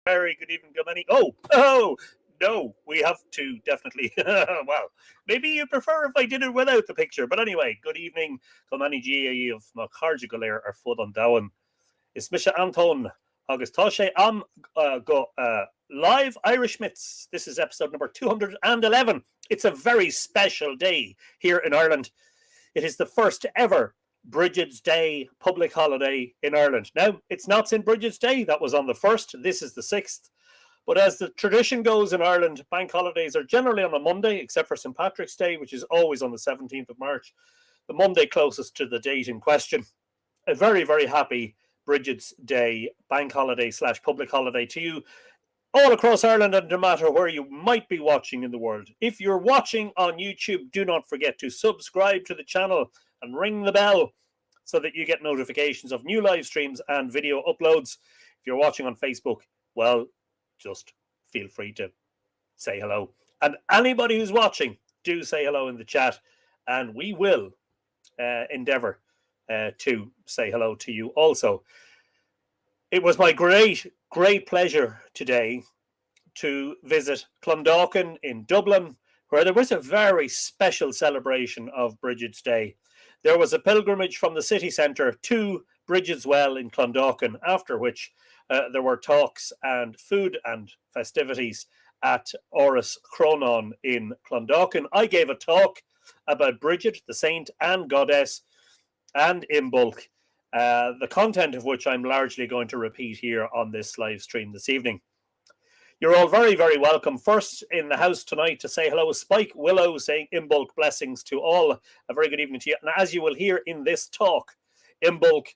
Very good evening, Kilmany. Oh, no, we have to definitely. Well, maybe you prefer if I did it without the picture. But anyway, good evening, Kilmany GAE of Macarja Galer or Fud on Dowan. It's Misha Anton August Toshe. I'm go live Irish Myths. This is episode number 211. It's a very special day here in Ireland. It is the first ever Brigid's Day public holiday in Ireland. Now, it's not St. Brigid's Day. That was on the 1st. This is the 6th. But as the tradition goes in Ireland, bank holidays are generally on a Monday, except for St. Patrick's Day, which is always on the 17th of March, the Monday closest to the date in question. A very, very happy Brigid's Day bank holiday / public holiday to you all across Ireland and no matter where you might be watching in the world. If you're watching on YouTube, do not forget to subscribe to the channel and ring the bell so that you get notifications of new live streams and video uploads. If you're watching on Facebook, well, just feel free to say hello. And anybody who's watching, do say hello in the chat, and we will endeavour to say hello to you also. It was my great pleasure today to visit Clondalkin in Dublin, where there was a very special celebration of Brigid's Day. There was a pilgrimage from the city centre to Brigid's Well in Clondalkin, after which there were talks and food and festivities at Aras Chrónáin in Clondalkin. I gave a talk about Brigid, the saint and goddess, and Imbolc, the content of which I'm largely going to repeat here on this live stream this evening. You're all very, very welcome. First in the house tonight to say hello is Spike Willow, saying Imbolc blessings to all. A very good evening to you. And as you will hear in this talk, Imbolc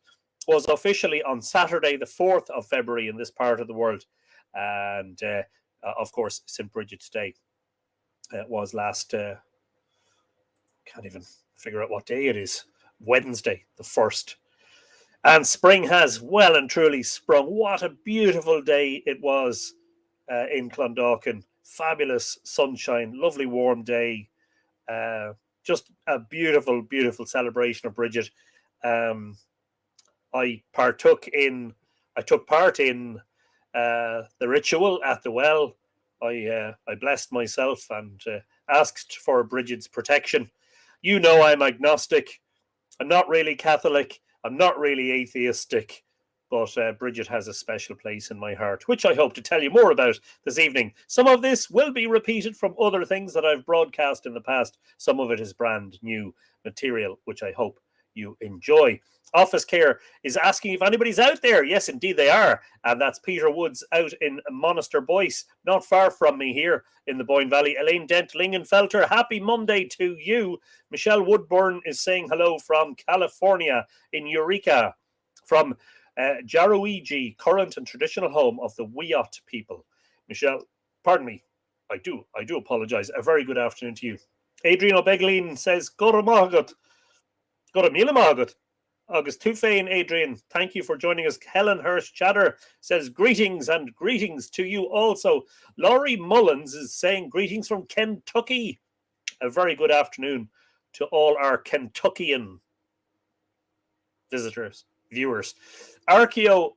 was officially on Saturday, the 4th of February in this part of the world. And, of course, St. Brigid's Day was last, can't even figure out what day it is, Wednesday, the 1st. And spring has well and truly sprung. What a beautiful day it was in Clondalkin. Fabulous sunshine, lovely warm day. Just a beautiful, beautiful celebration of Brigid. I took part in the ritual at the well. I blessed myself and asked for Brigid's protection. You know I'm agnostic. I'm not really Catholic. I'm not really atheistic. But Brigid has a special place in my heart, which I hope to tell you more about this evening. Some of this will be repeated from other things that I've broadcast in the past. Some of it is brand new material, which I hope you enjoy. Office Care is asking if anybody's out there. Yes, indeed they are. And that's Peter Woods out in Monaster Boyce, not far from me here in the Boyne Valley. Elaine Dent Lingenfelter, happy Monday to you. Michelle Woodburn is saying hello from California in Eureka. From Jarouiji, current and traditional home of the Wiot people. Michelle, pardon me, I do apologise. A very good afternoon to you. Adrian O'Beglin says, Goramagat. Goramilamagat. August Tufane, Adrian, thank you for joining us. Helen Hirsch Chatter says, greetings and greetings to you also. Laurie Mullins is saying, greetings from Kentucky. A very good afternoon to all our Kentuckian visitors, viewers. Archeo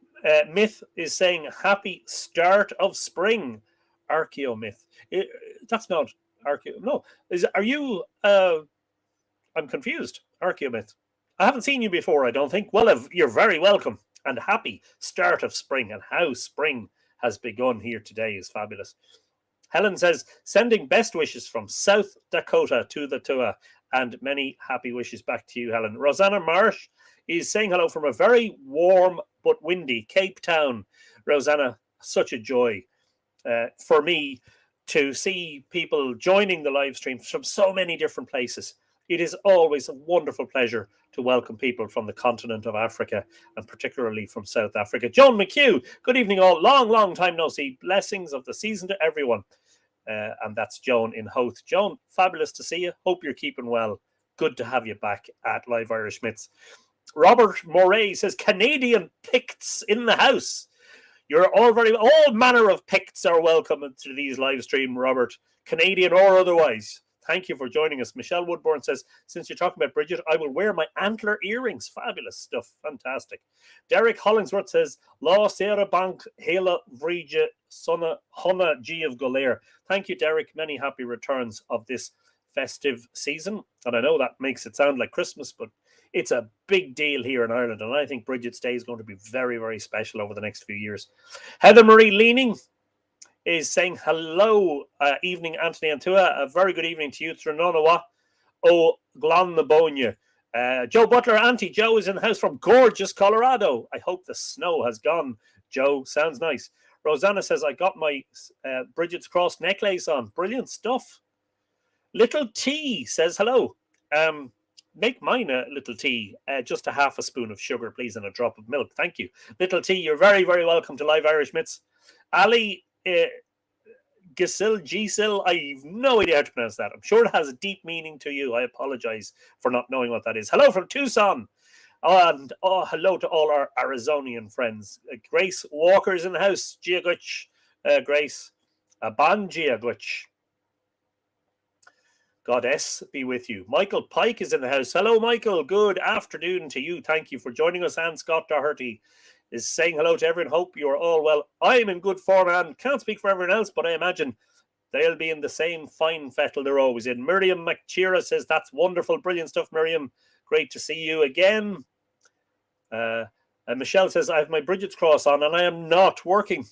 Myth is saying happy start of spring. Archeo Myth. That's not Archeo. No. Are you I'm confused. Archeo Myth. I haven't seen you before, I don't think. Well, you're very welcome and happy start of spring, and how spring has begun here today is fabulous. Helen says, sending best wishes from South Dakota to the Tua, and many happy wishes back to you, Helen. Rosanna Marsh is saying hello from a very warm but windy Cape Town. Rosanna, such a joy for me to see people joining the live stream from so many different places. It is always a wonderful pleasure to welcome people from the continent of Africa, and particularly from South Africa. Joan McHugh, good evening all. Long time no see. Blessings of the season to everyone. And that's Joan in Howth. Joan, fabulous to see you. Hope you're keeping well. Good to have you back at Live Irish Myths. Robert Moray says, Canadian Picts in the house. You're all manner of Picts are welcome to these live stream, Robert, Canadian or otherwise. Thank you for joining us. Michelle Woodburn says, since you're talking about Bridget, I will wear my antler earrings. Fabulous stuff. Fantastic. Derek Hollingsworth says, Lá Sera Bank Hela Vrija Sona Hona G of Golair. Thank you, Derek. Many happy returns of this festive season. And I know that makes it sound like Christmas, but it's a big deal here in Ireland. And I think Bridget's Day is going to be very, very special over the next few years. Heather Marie Leaning is saying hello, evening, Anthony and Tua. A very good evening to you. Trinonawa, O Glonnabonia. Joe Butler, Auntie Joe is in the house from gorgeous Colorado. I hope the snow has gone. Joe, sounds nice. Rosanna says, I got my Bridget's Cross necklace on. Brilliant stuff. Little T says hello. Make mine a little tea, just a half a spoon of sugar, please, and a drop of milk. Thank you. Little T, you're very, very welcome to Live Irish Myths. Ali Gisil, I have no idea how to pronounce that. I'm sure it has a deep meaning to you. I apologize for not knowing what that is. Hello from Tucson. And hello to all our Arizonian friends. Grace Walker's in the house. Giaguch, Grace. Ban Giaguch. Goddess be with you. Michael Pike is in the house. Hello, Michael. Good afternoon to you. Thank you for joining us. And Scott Doherty is saying hello to everyone. Hope you are all well. I'm in good form and can't speak for everyone else, but I imagine they'll be in the same fine fettle they're always in. Miriam McChira says, that's wonderful. Brilliant stuff, Miriam. Great to see you again. And Michelle says, I have my Bridget's Cross on and I am not working.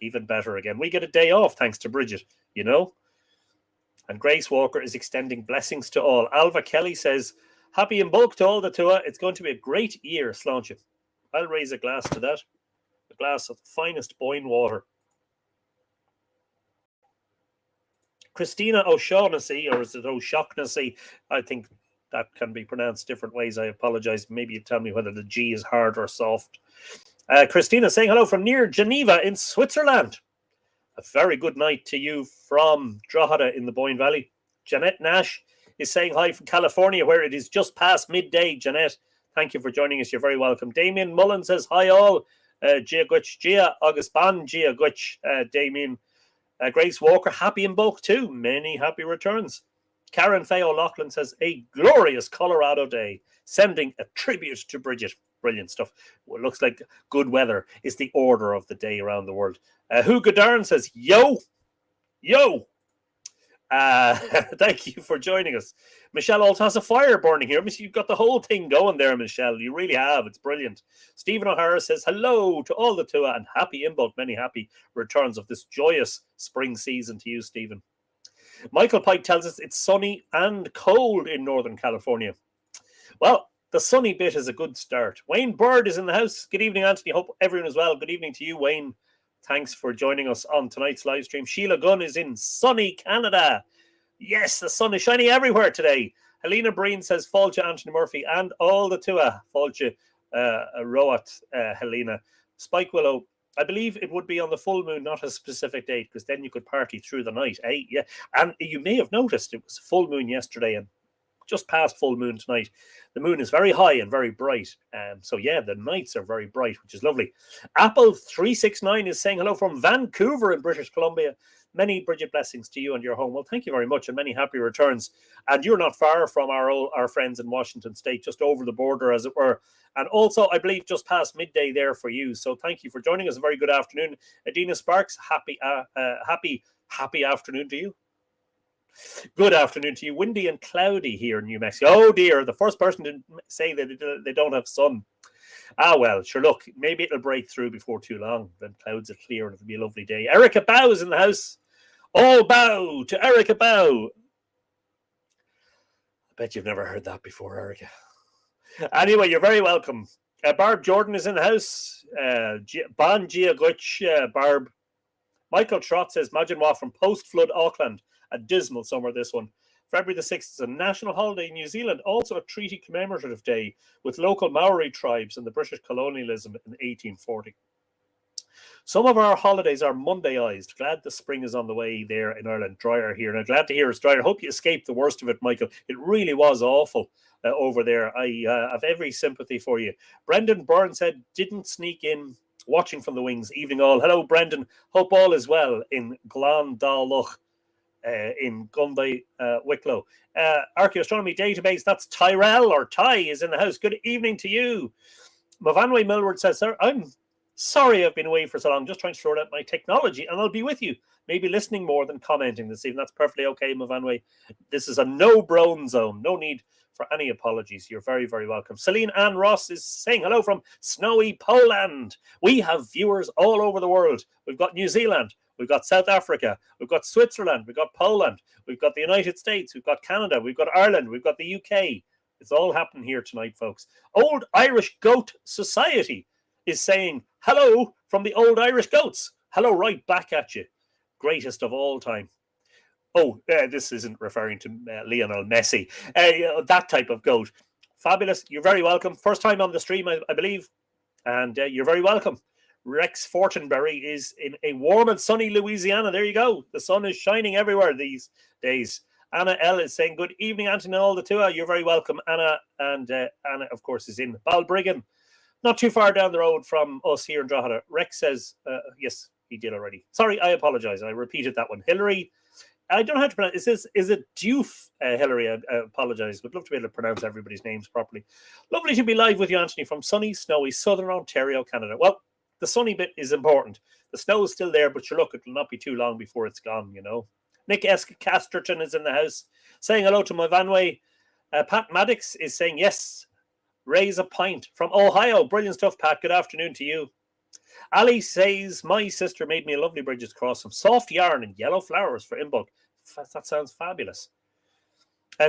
Even better again. We get a day off thanks to Bridget, you know. And Grace Walker is extending blessings to all. Alva Kelly says, happy Imbolc to all the Tua. It's going to be a great year, Sláinte. I'll raise a glass to that. A glass of the finest Boyne water. Christina O'Shaughnessy, or is it O'Shaughnessy? I think that can be pronounced different ways. I apologize. Maybe you tell me whether the G is hard or soft. Christina saying hello from near Geneva in Switzerland. A very good night to you from Drogheda in the Boyne Valley. Jeanette Nash is saying hi from California, where it is just past midday. Jeanette, thank you for joining us. You're very welcome. Damien Mullen says hi all. Gia Gwich, Gia August Ban, Gia Gwich, Damien. Grace Walker, happy Imbolc too. Many happy returns. Karen Faye O'Loughlin says, a glorious Colorado day, sending a tribute to Bridget. Brilliant stuff. Well, looks like good weather is the order of the day around the world. Hugo Darn says, yo. Thank you for joining us. Michelle also has a fire burning here. You've got the whole thing going there, Michelle. You really have. It's brilliant. Stephen O'Hara says, hello to all the Tua and happy Imbolc. Many happy returns of this joyous spring season to you, Stephen. Michael Pike tells us it's sunny and cold in Northern California. Well, the sunny bit is a good start. Wayne Bird is in the house. Good evening, Anthony. Hope everyone is well. Good evening to you, Wayne. Thanks for joining us on tonight's live stream. Sheila Gunn is in sunny Canada. Yes, the sun is shining everywhere today. Helena Breen says, Fáilte Anthony Murphy and all the Tua. Fáilte Roat, Helena. Spike Willow, I believe it would be on the full moon, not a specific date, because then you could party through the night. Eh? Yeah. And you may have noticed it was full moon yesterday and just past full moon tonight. The moon is very high and very bright. So yeah, the nights are very bright, which is lovely. Apple369 is saying hello from Vancouver in British Columbia. Many Bridget blessings to you and your home. Well, thank you very much and many happy returns. And you're not far from our friends in Washington State, just over the border, as it were. And also, I believe, just past midday there for you. So thank you for joining us. A very good afternoon. Adina Sparks, happy afternoon to you. Good afternoon to you. Windy and cloudy here in New Mexico. Oh dear, the first person to say that they don't have sun. Ah, well, sure, look, maybe it'll break through before too long. Then clouds will clear and it'll be a lovely day. Erica Bow is in the house. All bow to Erica Bow. I bet you've never heard that before, Erica. Anyway, you're very welcome. Barb Jordan is in the house. Ban Gia Gutch, Barb. Michael Trott says, imagine what from post-flood Auckland. A dismal summer, this one. February the 6th is a national holiday in New Zealand, also a treaty commemorative day with local Maori tribes and the British colonialism in 1840. Some of our holidays are Mondayized. Glad the spring is on the way there in Ireland. Drier here. And I'm glad to hear it's drier. Hope you escaped the worst of it, Michael. It really was awful over there. I have every sympathy for you. Brendan Byrne said, didn't sneak in, watching from the wings. Evening all. Hello, Brendan. Hope all is well in Clondalkin. in Gunday, Wicklow. Archaeoastronomy Database, that's Tyrell or Ty is in the house. Good evening to you. Mavanway Millward says, sir, I'm sorry I've been away for so long, just trying to sort out my technology, and I'll be with you. Maybe listening more than commenting this evening. That's perfectly okay, Mavanway. This is a no-brown zone. No need for any apologies. You're very, very welcome. Celine Ann Ross is saying hello from snowy Poland. We have viewers all over the world. We've got New Zealand. We've got South Africa. We've got Switzerland. We've got Poland. We've got the United States. We've got Canada. We've got Ireland. We've got the UK. It's all happening here tonight, folks. Old Irish Goat Society is saying hello from the Old Irish Goats. Hello right back at you. Greatest of all time. Oh, this isn't referring to Lionel Messi. That type of goat. Fabulous. You're very welcome. First time on the stream, I believe. And you're very welcome. Rex Fortenberry is in a warm and sunny Louisiana. There you go. The sun is shining everywhere these days. Anna L is saying, good evening, Anthony and all the two. You're very welcome, Anna. And Anna, of course, is in Balbriggan. Not too far down the road from us here in Drogheda. Rex says, yes, he did already. Sorry, I apologize. I repeated that one. Hillary, I don't know how to pronounce. Is it Diouf? Hillary, I apologize. Would love to be able to pronounce everybody's names properly. Lovely to be live with you, Anthony, from sunny, snowy Southern Ontario, Canada. Well, the sunny bit is important. The snow is still there, but you look, it will not be too long before it's gone, you know. Nick S. Casterton is in the house, saying hello to my Vanway. Pat Maddox is saying, yes, raise a pint from Ohio. Brilliant stuff, Pat. Good afternoon to you. Ali says, my sister made me a lovely Bridget's cross, some soft yarn and yellow flowers for Imbolc. That sounds fabulous.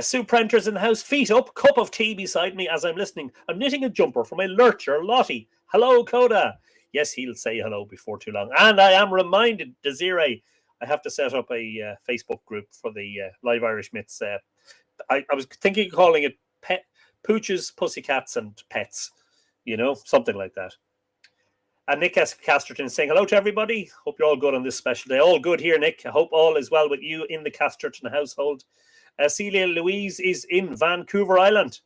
Sue Prenter's in the house, feet up, cup of tea beside me as I'm listening. I'm knitting a jumper for my lurcher, Lottie. Hello, Coda. Yes, he'll say hello before too long. And I am reminded, Desiree, I have to set up a Facebook group for the Live Irish Myths. I was thinking of calling it Pooches, Pussycats, and Pets. You know, something like that. And Nick S. Casterton saying hello to everybody. Hope you're all good on this special day. All good here, Nick. I hope all is well with you in the Casterton household. Celia Louise is in Vancouver Island.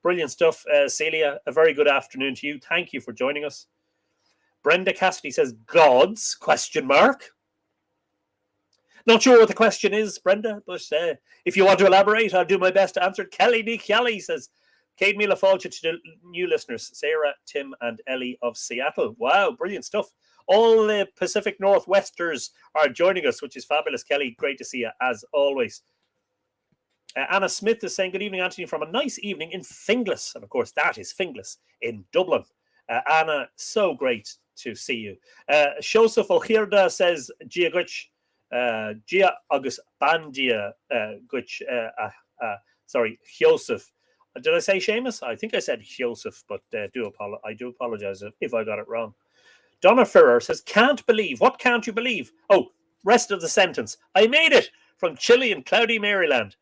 Brilliant stuff, Celia. A very good afternoon to you. Thank you for joining us. Brenda Cassidy says, gods, question mark. Not sure what the question is, Brenda, but if you want to elaborate, I'll do my best to answer it. Kelly D. Kelly says, Kate Mila Falcha to the new listeners, Sarah, Tim, and Ellie of Seattle. Wow, brilliant stuff. All the Pacific Northwesters are joining us, which is fabulous. Kelly, great to see you, as always. Anna Smith is saying, good evening, Anthony, from a nice evening in Finglas. And, of course, that is Finglas in Dublin. Anna, so great to see you. Joseph O'Hirda says, Gia Guch, Gia August Bandia Guch, sorry, Joseph. Did I say Seamus? I think I said Joseph, but I do apologize if I got it wrong. Donna Ferrer says, can't believe. What can't you believe? Oh, rest of the sentence. I made it from chilly and cloudy Maryland.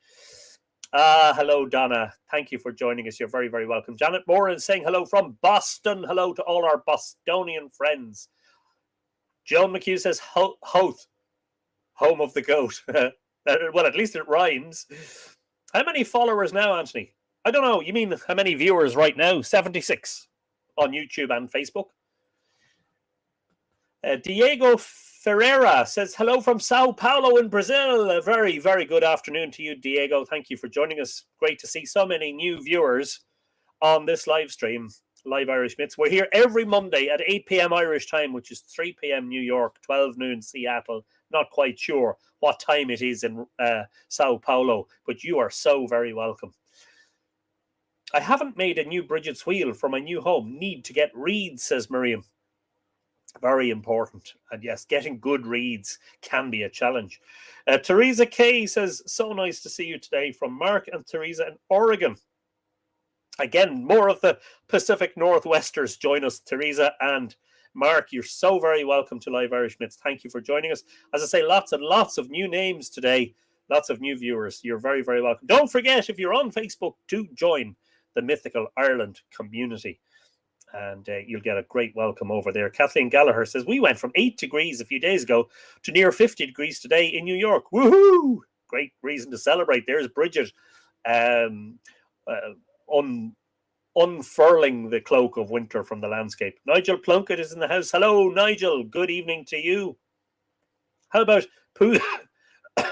Hello, Donna. Thank you for joining us. You're very, very welcome. Janet Moran saying hello from Boston. Hello to all our Bostonian friends. Joan McHugh says, Hoth, home of the goat. Well, at least it rhymes. How many followers now, Anthony? I don't know. You mean how many viewers right now? 76 on YouTube and Facebook. Diego Ferreira says, hello from Sao Paulo in Brazil. A very, very good afternoon to you, Diego. Thank you for joining us. Great to see so many new viewers on this live stream, Live Irish Myths. We're here every Monday at 8 p.m. Irish time, which is 3 p.m. New York, 12 noon Seattle. Not quite sure what time it is in Sao Paulo, but you are so very welcome. I haven't made a new Bridget's wheel for my new home. Need to get reeds, says Miriam. Very important. And yes, getting good reeds can be a challenge. Teresa K says, so nice to see you today from Mark and Teresa in Oregon. Again, more of the Pacific Northwesters join us, Teresa and Mark. You're so very welcome to Live Irish Myths. Thank you for joining us. As I say, lots and lots of new names today. Lots of new viewers. You're very, very welcome. Don't forget, if you're on Facebook, do join the Mythical Ireland community. And you'll get a great welcome over there. Kathleen Gallagher says, we went from 8 degrees a few days ago to near 50 degrees today in New York. Woohoo! Great reason to celebrate. There's Bridget unfurling the cloak of winter from the landscape. Nigel Plunkett is in the house. Hello, Nigel. Good evening to you. How about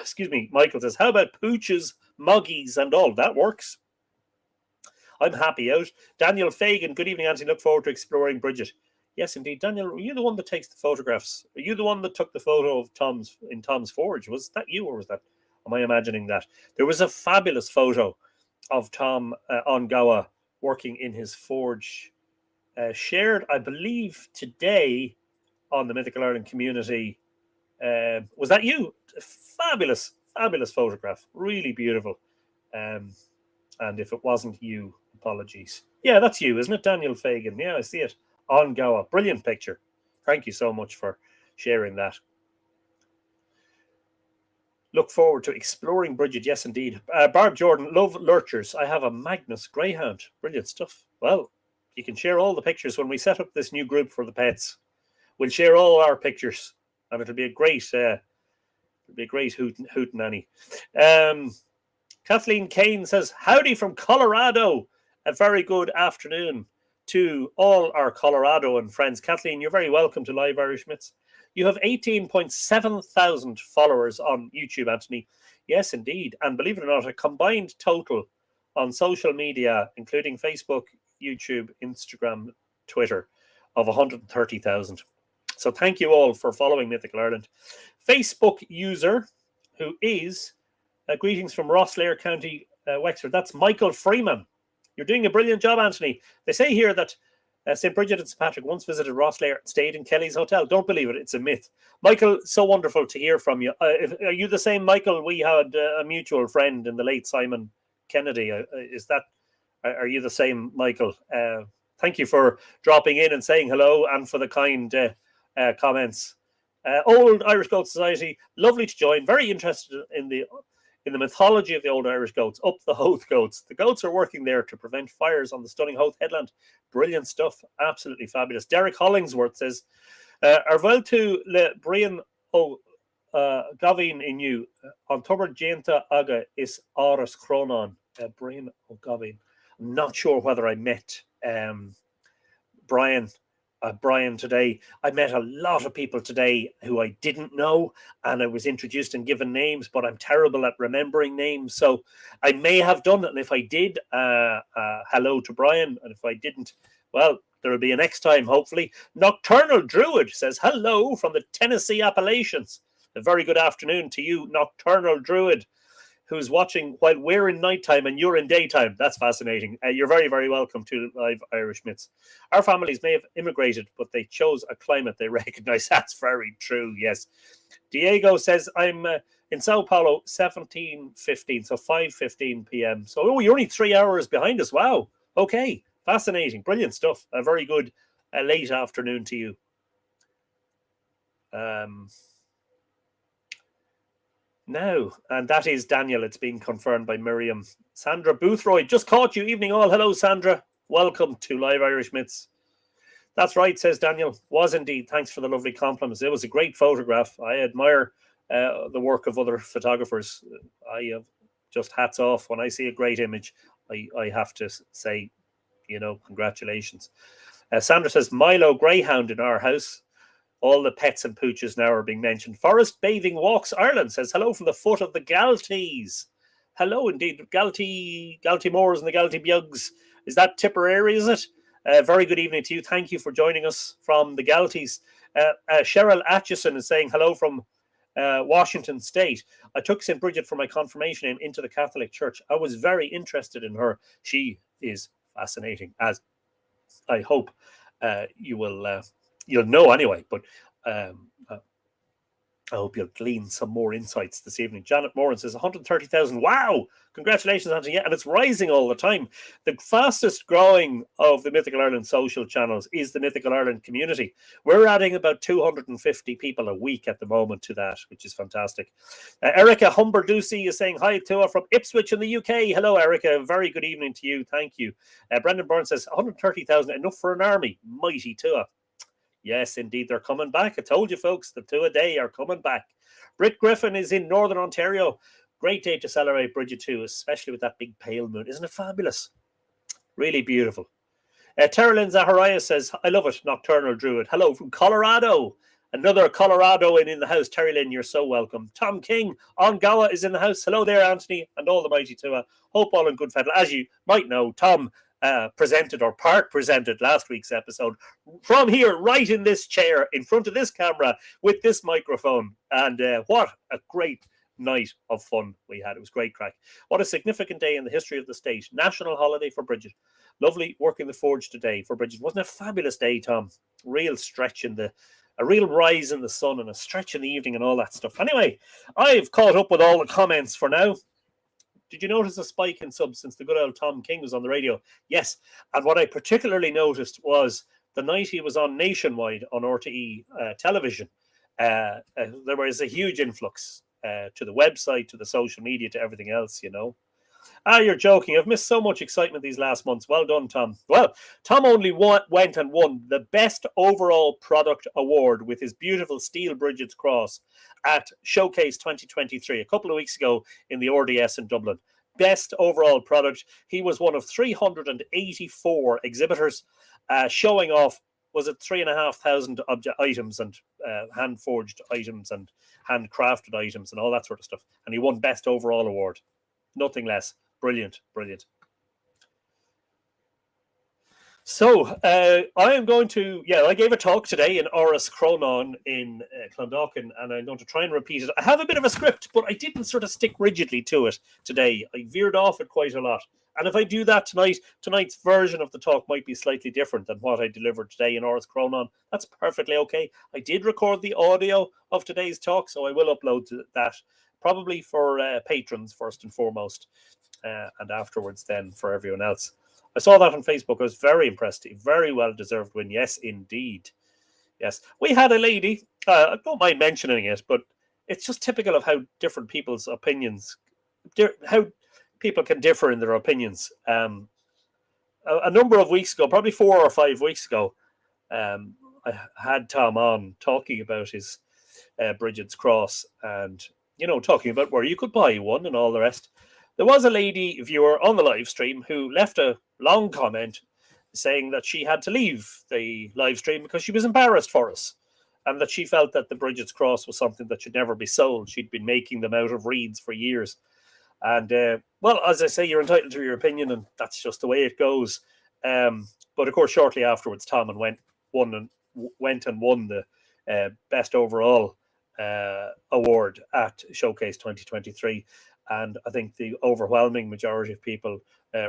excuse me, Michael says, how about pooches, muggies, and all? That works. I'm happy out. Daniel Fagan, good evening, Anthony. Look forward to exploring Bridget. Yes, indeed. Daniel, are you the one that takes the photographs? Are you the one that took the photo of Tom's Forge? Was that you, or was that, am I imagining that? There was a fabulous photo of Tom on Goa working in his forge, shared, I believe, today on the Mythical Ireland community. Was that you? Fabulous, fabulous photograph. Really beautiful. And if it wasn't you, apologies. Yeah, that's you, isn't it, Daniel Fagan? Yeah, I see it on Goa. Brilliant picture. Thank you so much for sharing that. Look forward to exploring Bridget. Yes, indeed. Barb Jordan, love lurchers. I have a Magnus Greyhound. Brilliant stuff. Well, you can share all the pictures when we set up this new group for the pets. We'll share all our pictures, and it'll be a great, hootenanny. Kathleen Kane says, howdy from Colorado. A very good afternoon to all our Coloradoan friends. Kathleen, you're very welcome to Live Irish Myths. You have 18.7 thousand followers on YouTube, Anthony. Yes, indeed. And believe it or not, a combined total on social media, including Facebook, YouTube, Instagram, Twitter, of 130,000. So thank you all for following Mythical Ireland. Facebook user, who is, greetings from Rosslare, County Wexford. That's Michael Freeman. You're doing a brilliant job, Anthony. They say here that St. Bridget and St. Patrick once visited Rosslare and stayed in Kelly's Hotel. Don't believe it. It's a myth. Michael, so wonderful to hear from you. Are you the same Michael? We had a mutual friend in the late Simon Kennedy. Are you the same Michael? Thank you for dropping in and saying hello, and for the kind comments. Old Irish Goat Society, lovely to join. Very interested in the mythology of the old Irish goats. Up the Hoath goats. The goats are working there to prevent fires on the stunning Hoath headland. Brilliant stuff. Absolutely fabulous. Derek Hollingsworth says, Arvel to le Brian o Gavin in you. On Tober Jainta Aga is Aras Chrónáin. Brian O'Gavin. I'm not sure whether I met Brian today. I met a lot of people today who I didn't know, and I was introduced and given names, but I'm terrible at remembering names, so I may have done it. And if I did, hello to Brian, and if I didn't, well, there will be a next time, hopefully. Nocturnal Druid says hello from the Tennessee Appalachians. A very good afternoon to you, Nocturnal Druid, who's watching while we're in nighttime and you're in daytime. That's fascinating. You're very, very welcome to Live Irish Myths. Our families may have immigrated, but they chose a climate they recognize. That's very true, yes. Diego says, I'm in Sao Paulo, 17:15, so 5:15 p.m. So, you're only 3 hours behind us. Wow. Okay. Fascinating. Brilliant stuff. A very good late afternoon to you. No, and that is Daniel. It's been confirmed by Miriam. Sandra Boothroyd, just caught you. Evening all. Hello, Sandra. Welcome to Live Irish Myths. That's right, says Daniel. Was indeed. Thanks for the lovely compliments. It was a great photograph. I admire the work of other photographers. I have just hats off. When I see a great image, I have to say, congratulations. Sandra says, Milo Greyhound in our house. All the pets and pooches now are being mentioned. Forest Bathing Walks Ireland says, hello from the foot of the Galties. Hello, indeed. Galty Moors and the Galty Bjugs. Is that Tipperary, is it? Very good evening to you. Thank you for joining us from the Galties. Cheryl Atchison is saying, hello from Washington State. I took St. Bridget for my confirmation name into the Catholic Church. I was very interested in her. She is fascinating, as I hope you will... you'll know anyway, but I hope you'll glean some more insights this evening. Janet Moran says 130,000. Wow! Congratulations, Anthony. Yeah, and it's rising all the time. The fastest growing of the Mythical Ireland social channels is the Mythical Ireland community. We're adding about 250 people a week at the moment to that, which is fantastic. Erica Humberducey is saying hi to her from Ipswich in the UK. Hello, Erica. Very good evening to you. Thank you. Brendan Burns says 130,000, enough for an army. Mighty Tua. Yes, indeed, they're coming back. I told you, folks, the 2 a day are coming back. Britt Griffin is in Northern Ontario. Great day to celebrate Bridget too, especially with that big pale moon. Isn't it fabulous? Really beautiful. Terralyn Zachariah says, I love it, Nocturnal Druid. Hello from Colorado. Another Colorado in the house. Terry Lynn, you're so welcome. Tom King on Gowa is in the house. Hello there, Anthony, and all the mighty Tua. Hope all in good fettle. As you might know, Tom presented or part presented last week's episode from here, right in this chair, in front of this camera, with this microphone. And what a great night of fun we had. It was great crack. What a significant day in the history of the state. National holiday for Bridget. Lovely working the forge today for Bridget. Wasn't it a fabulous day, Tom? Real stretch in a real rise in the sun and a stretch in the evening and all that stuff. Anyway, I've caught up with all the comments for now. Did you notice a spike in subs since the good old Tom King was on the radio? Yes. And what I particularly noticed was the night he was on nationwide on RTE television, there was a huge influx to the website, to the social media, to everything else, you know. You're joking. I've missed so much excitement these last months. Well done, Tom. Well, Tom only went and won the Best Overall Product Award with his beautiful steel Brigid's Cross at Showcase 2023, a couple of weeks ago in the RDS in Dublin. Best Overall Product. He was one of 384 exhibitors showing off, was it 3,500 items and hand-forged items and handcrafted items and all that sort of stuff. And he won Best Overall Award. Nothing less. Brilliant, brilliant. So I am going to, I gave a talk today in Aras Chrónáin in Clondalkin, and I'm going to try and repeat it. I have a bit of a script, but I didn't sort of stick rigidly to it today. I veered off it quite a lot. And if I do that tonight, tonight's version of the talk might be slightly different than what I delivered today in Aras Chrónáin. That's perfectly okay. I did record the audio of today's talk, so I will upload that, probably for patrons first and foremost, and afterwards then for everyone else. I saw that on Facebook. I was very impressed. Very well-deserved win. Yes, indeed. Yes. We had a lady, I don't mind mentioning it, but it's just typical of how different people's opinions, how people can differ in their opinions. A number of weeks ago, probably 4 or 5 weeks ago, I had Tom on talking about his Brigid's Cross and, talking about where you could buy one and all the rest. There was a lady viewer on the live stream who left a long comment saying that she had to leave the live stream because she was embarrassed for us and that she felt that the Brigid's Cross was something that should never be sold. She'd been making them out of reeds for years. And, well, as I say, you're entitled to your opinion, and that's just the way it goes. But, of course, shortly afterwards, Tom went and won the Best Overall Award at Showcase 2023. And I think the overwhelming majority of people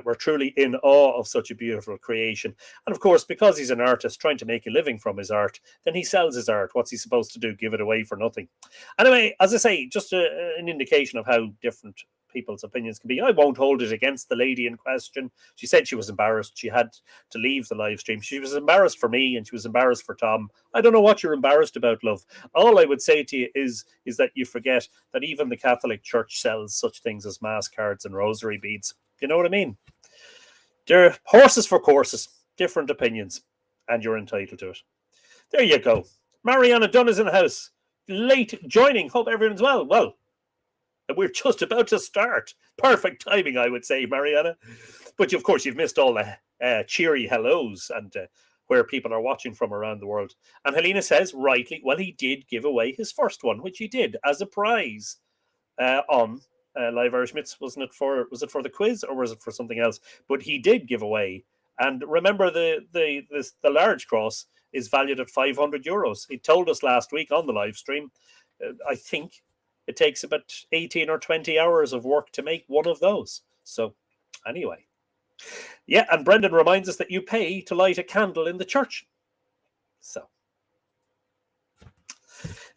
were truly in awe of such a beautiful creation. And of course, because he's an artist trying to make a living from his art, then he sells his art. What's he supposed to do? Give it away for nothing. Anyway, as I say, just an indication of how different people's opinions can be. I won't hold it against the lady in question. She said she was embarrassed. She had to leave the live stream. She was embarrassed for me and she was embarrassed for Tom. I don't know what you're embarrassed about, love. All I would say to you is that you forget that even the Catholic Church sells such things as mass cards and rosary beads. You know what I mean? They're horses for courses, different opinions, and you're entitled to it. There you go. Mariana Dunn is in the house. Late joining. Hope everyone's well. Well, we're just about to start. Perfect timing, I would say, Mariana. But of course, you've missed all the cheery hellos and where people are watching from around the world. And Helena says, rightly, well, he did give away his first one, which he did as a prize on Live Irish Myths. Was it for the quiz or was it for something else? But he did give away. And remember, the large cross is valued at €500. He told us last week on the live stream, I think, it takes about 18 or 20 hours of work to make one of those. So, anyway. Yeah, and Brendan reminds us that you pay to light a candle in the church. So.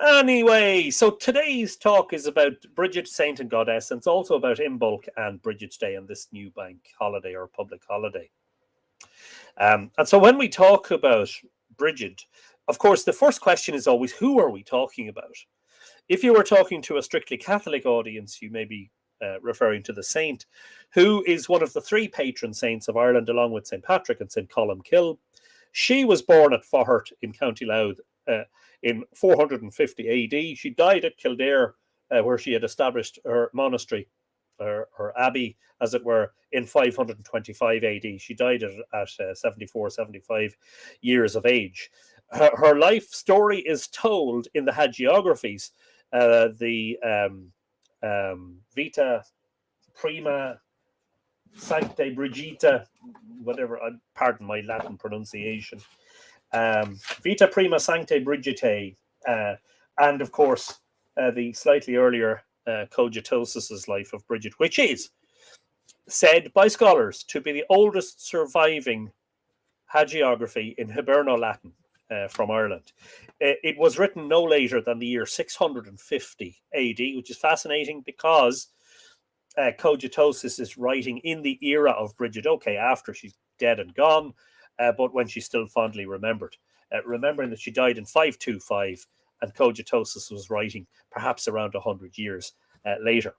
Anyway, so today's talk is about Bridget, Saint and Goddess, and it's also about Imbolc and Brigid's Day and this new bank holiday or public holiday. And so when we talk about Brigid, of course, the first question is always, who are we talking about? If you were talking to a strictly Catholic audience, you may be referring to the saint, who is one of the 3 patron saints of Ireland, along with St. Patrick and St. Columkill. She was born at Faughart in County Louth in 450 AD. She died at Kildare, where she had established her monastery, her abbey, as it were, in 525 AD. She died at 74, 75 years of age. her life story is told in the hagiographies, the Vita Prima Sanctae Brigida, whatever, pardon my Latin pronunciation, Vita Prima Sanctae Brigitae, and of course the slightly earlier Cogitosis's life of Bridget, which is said by scholars to be the oldest surviving hagiography in Hiberno-Latin from Ireland. It was written no later than the year 650 AD, which is fascinating because Cogitosis is writing in the era of Brigid, okay, after she's dead and gone, but when she's still fondly remembered. Remembering that she died in 525 and Cogitosis was writing perhaps around 100 years later.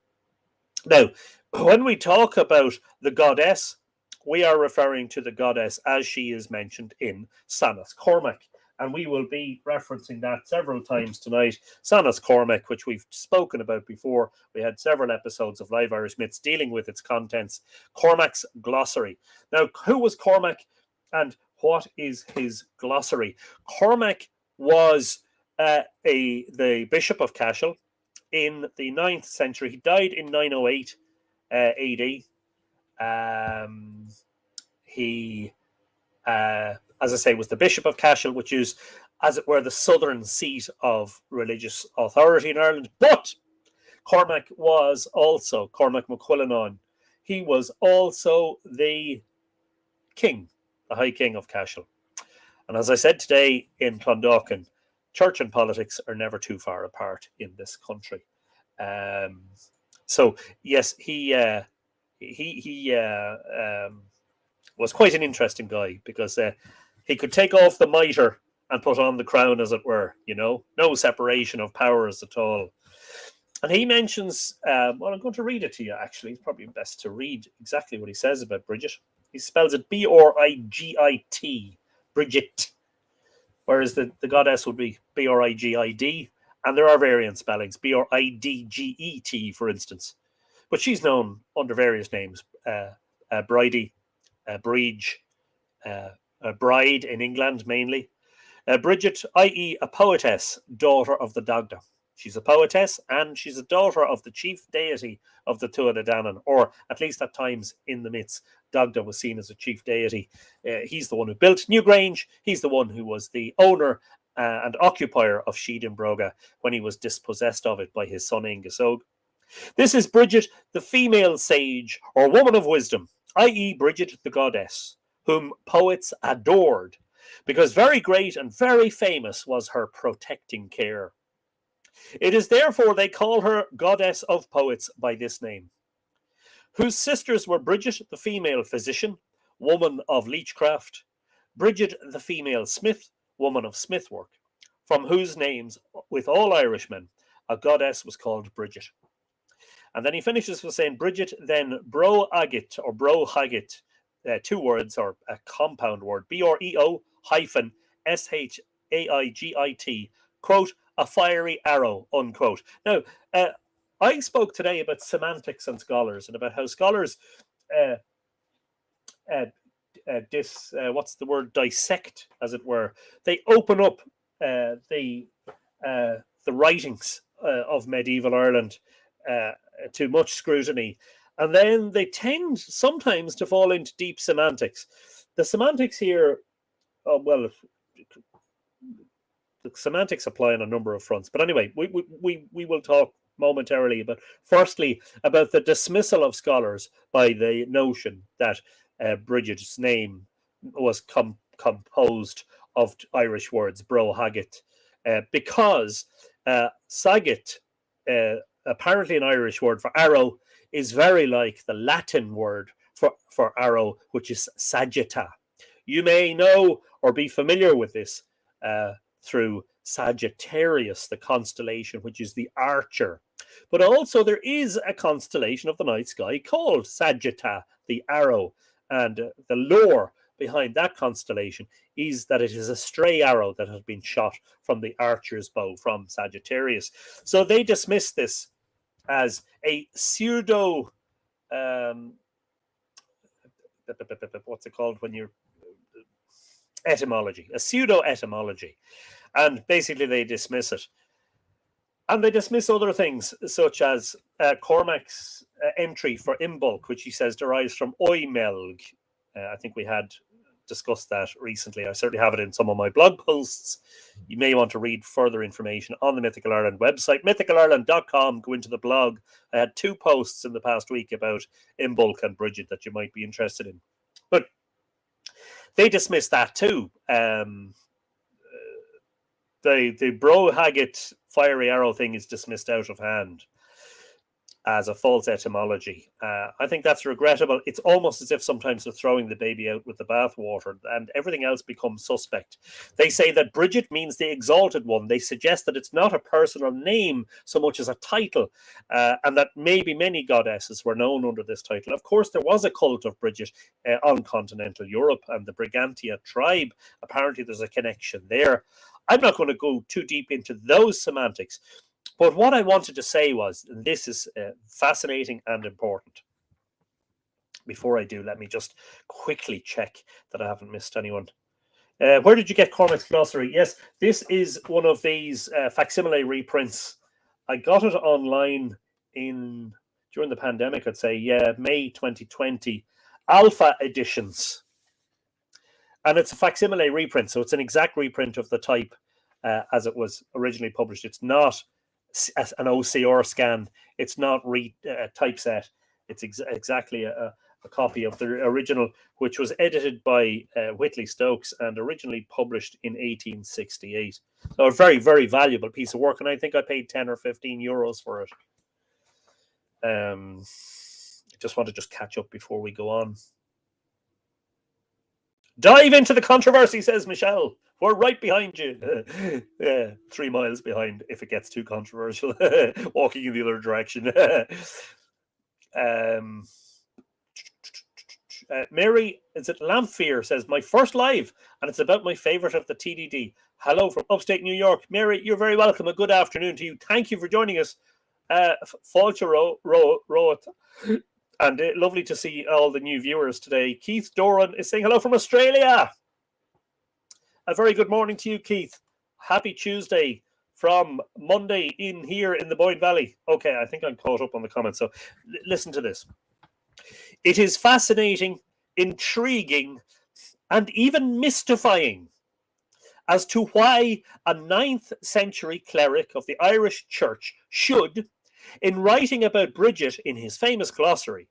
Now, when we talk about the goddess, we are referring to the goddess as she is mentioned in Sanas Cormac. And we will be referencing that several times tonight. Sanas Cormac, which we've spoken about before. We had several episodes of Live Irish Myths dealing with its contents. Cormac's glossary. Now, who was Cormac and what is his glossary? Cormac was the Bishop of Cashel in the 9th century. He died in 908 AD. He, as I say, was the Bishop of Cashel, which is, as it were, the southern seat of religious authority in Ireland. But Cormac was also, Cormac MacQuillenan, he was also the king, the High King of Cashel. And as I said today in Clondalkin, church and politics are never too far apart in this country. So yes, he was quite an interesting guy because he could take off the mitre and put on the crown, as it were. You know, no separation of powers at all. And he mentions, well, I'm going to read it to you. Actually, it's probably best to read exactly what he says about Bridget. He spells it Brigit, Bridget, whereas the goddess would be Brigid, and there are variant spellings, Bridget, for instance. But she's known under various names, Bridie, Brige, Bride in England mainly. Bridget, i.e. a poetess, daughter of the Dagda. She's a poetess and she's a daughter of the chief deity of the Tuatha Dé Danann, or at least at times in the myths, Dagda was seen as a chief deity. He's the one who built Newgrange. He's the one who was the owner and occupier of Sheed Broga when he was dispossessed of it by his son Ingesog. This is Bridget, the female sage or woman of wisdom, i.e. Bridget the goddess, whom poets adored, because very great and very famous was her protecting care. It is therefore they call her goddess of poets by this name, whose sisters were Bridget the female physician, woman of leechcraft, Bridget the female smith, woman of smithwork, from whose names, with all Irishmen, a goddess was called Bridget. And then he finishes with saying, Bridget then bro agit or bro hagit, two words or a compound word, BREO hyphen SHAIGIT, quote, a fiery arrow, unquote. Now, I spoke today about semantics and scholars and about how scholars dissect, as it were. They open up the writings of medieval Ireland to much scrutiny, and then they tend sometimes to fall into deep semantics. The semantics here, well, the semantics apply on a number of fronts. But anyway, we will talk momentarily about, firstly, about the dismissal of scholars by the notion that Bridget's name was composed of Irish words, bro hagit, because sagit, apparently an Irish word for arrow, is very like the Latin word for arrow, which is sagitta. You may know or be familiar with this through Sagittarius, the constellation, which is the archer. But also there is a constellation of the night sky called Sagitta, the arrow. And the lore behind that constellation is that it is a stray arrow that has been shot from the archer's bow from Sagittarius. So they dismiss this as a pseudo, what's it called when you're etymology, a pseudo-etymology. And basically they dismiss it. And they dismiss other things, such as Cormac's entry for Imbolc, which he says derives from Oimelg. I think we had discussed that recently. I certainly have it in some of my blog posts. You may want to read further information on the Mythical Ireland website, mythicalireland.com. Go into the blog. I had 2 posts in the past week about Imbolc and Bridget that you might be interested in. But they dismiss that too. The Bro Haggett fiery arrow thing is dismissed out of hand as a false etymology. I think that's regrettable. It's almost as if sometimes they're throwing the baby out with the bathwater and everything else becomes suspect. They say that Brigid means the exalted one. They suggest that it's not a personal name so much as a title, and that maybe many goddesses were known under this title. Of course, there was a cult of Brigid on continental Europe, and the Brigantia tribe. Apparently, there's a connection there. I'm not going to go too deep into those semantics. But what I wanted to say was, and this is fascinating and important. Before I do, let me just quickly check that I haven't missed anyone. Where did you get Cormac's glossary? Yes, this is one of these facsimile reprints. I got it online during the pandemic, I'd say, May 2020, alpha editions. And it's a facsimile reprint, so it's an exact reprint of the type as it was originally published. It's not an OCR scan. It's not typeset. It's exactly a copy of the original, which was edited by Whitley Stokes and originally published in 1868. So a very, very valuable piece of work, and I think I paid 10 or 15 euros for it. Just want to catch up before we go on. Dive into the controversy, says Michelle. We're right behind you. 3 miles behind if it gets too controversial. Walking in the other direction. Mary, is it Lampfear, says, my first live, and it's about my favourite of the TDD. Hello from upstate New York. Mary, you're very welcome. A good afternoon to you. Thank you for joining us. Falcher Roth. And lovely to see all the new viewers today. Keith Doran is saying hello from Australia. A very good morning to you, Keith. Happy Tuesday from Monday here in the Boyne Valley. Okay, I think I'm caught up on the comments. So listen to this. It is fascinating, intriguing, and even mystifying as to why a 9th century cleric of the Irish Church should, in writing about Bridget in his famous glossary,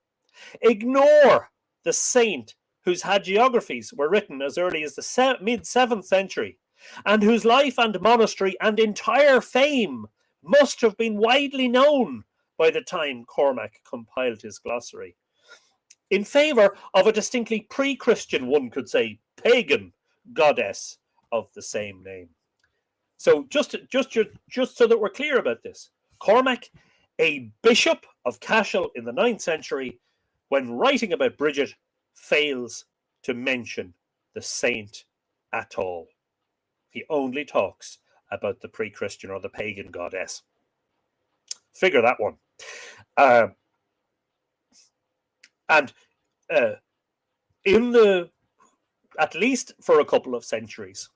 ignore the saint whose hagiographies were written as early as the mid-7th century, and whose life and monastery and entire fame must have been widely known by the time Cormac compiled his glossary, in favour of a distinctly pre-Christian, one could say, pagan goddess of the same name. So just so that we're clear about this, Cormac, a bishop of Cashel in the 9th century, when writing about Bridget, fails to mention the saint at all. He only talks about the pre-Christian or the pagan goddess. Figure that one. At least for a couple of centuries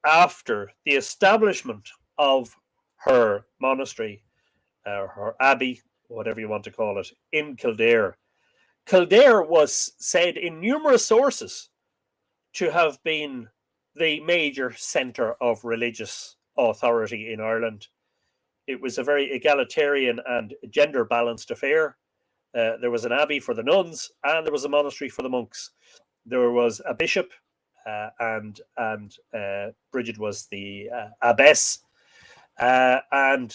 after the establishment of her monastery, her abbey, whatever you want to call it, in Kildare. Kildare was said in numerous sources to have been the major centre of religious authority in Ireland. It was a very egalitarian and gender-balanced affair. There was an abbey for the nuns, and there was a monastery for the monks. There was a bishop, and Bridget was the abbess, and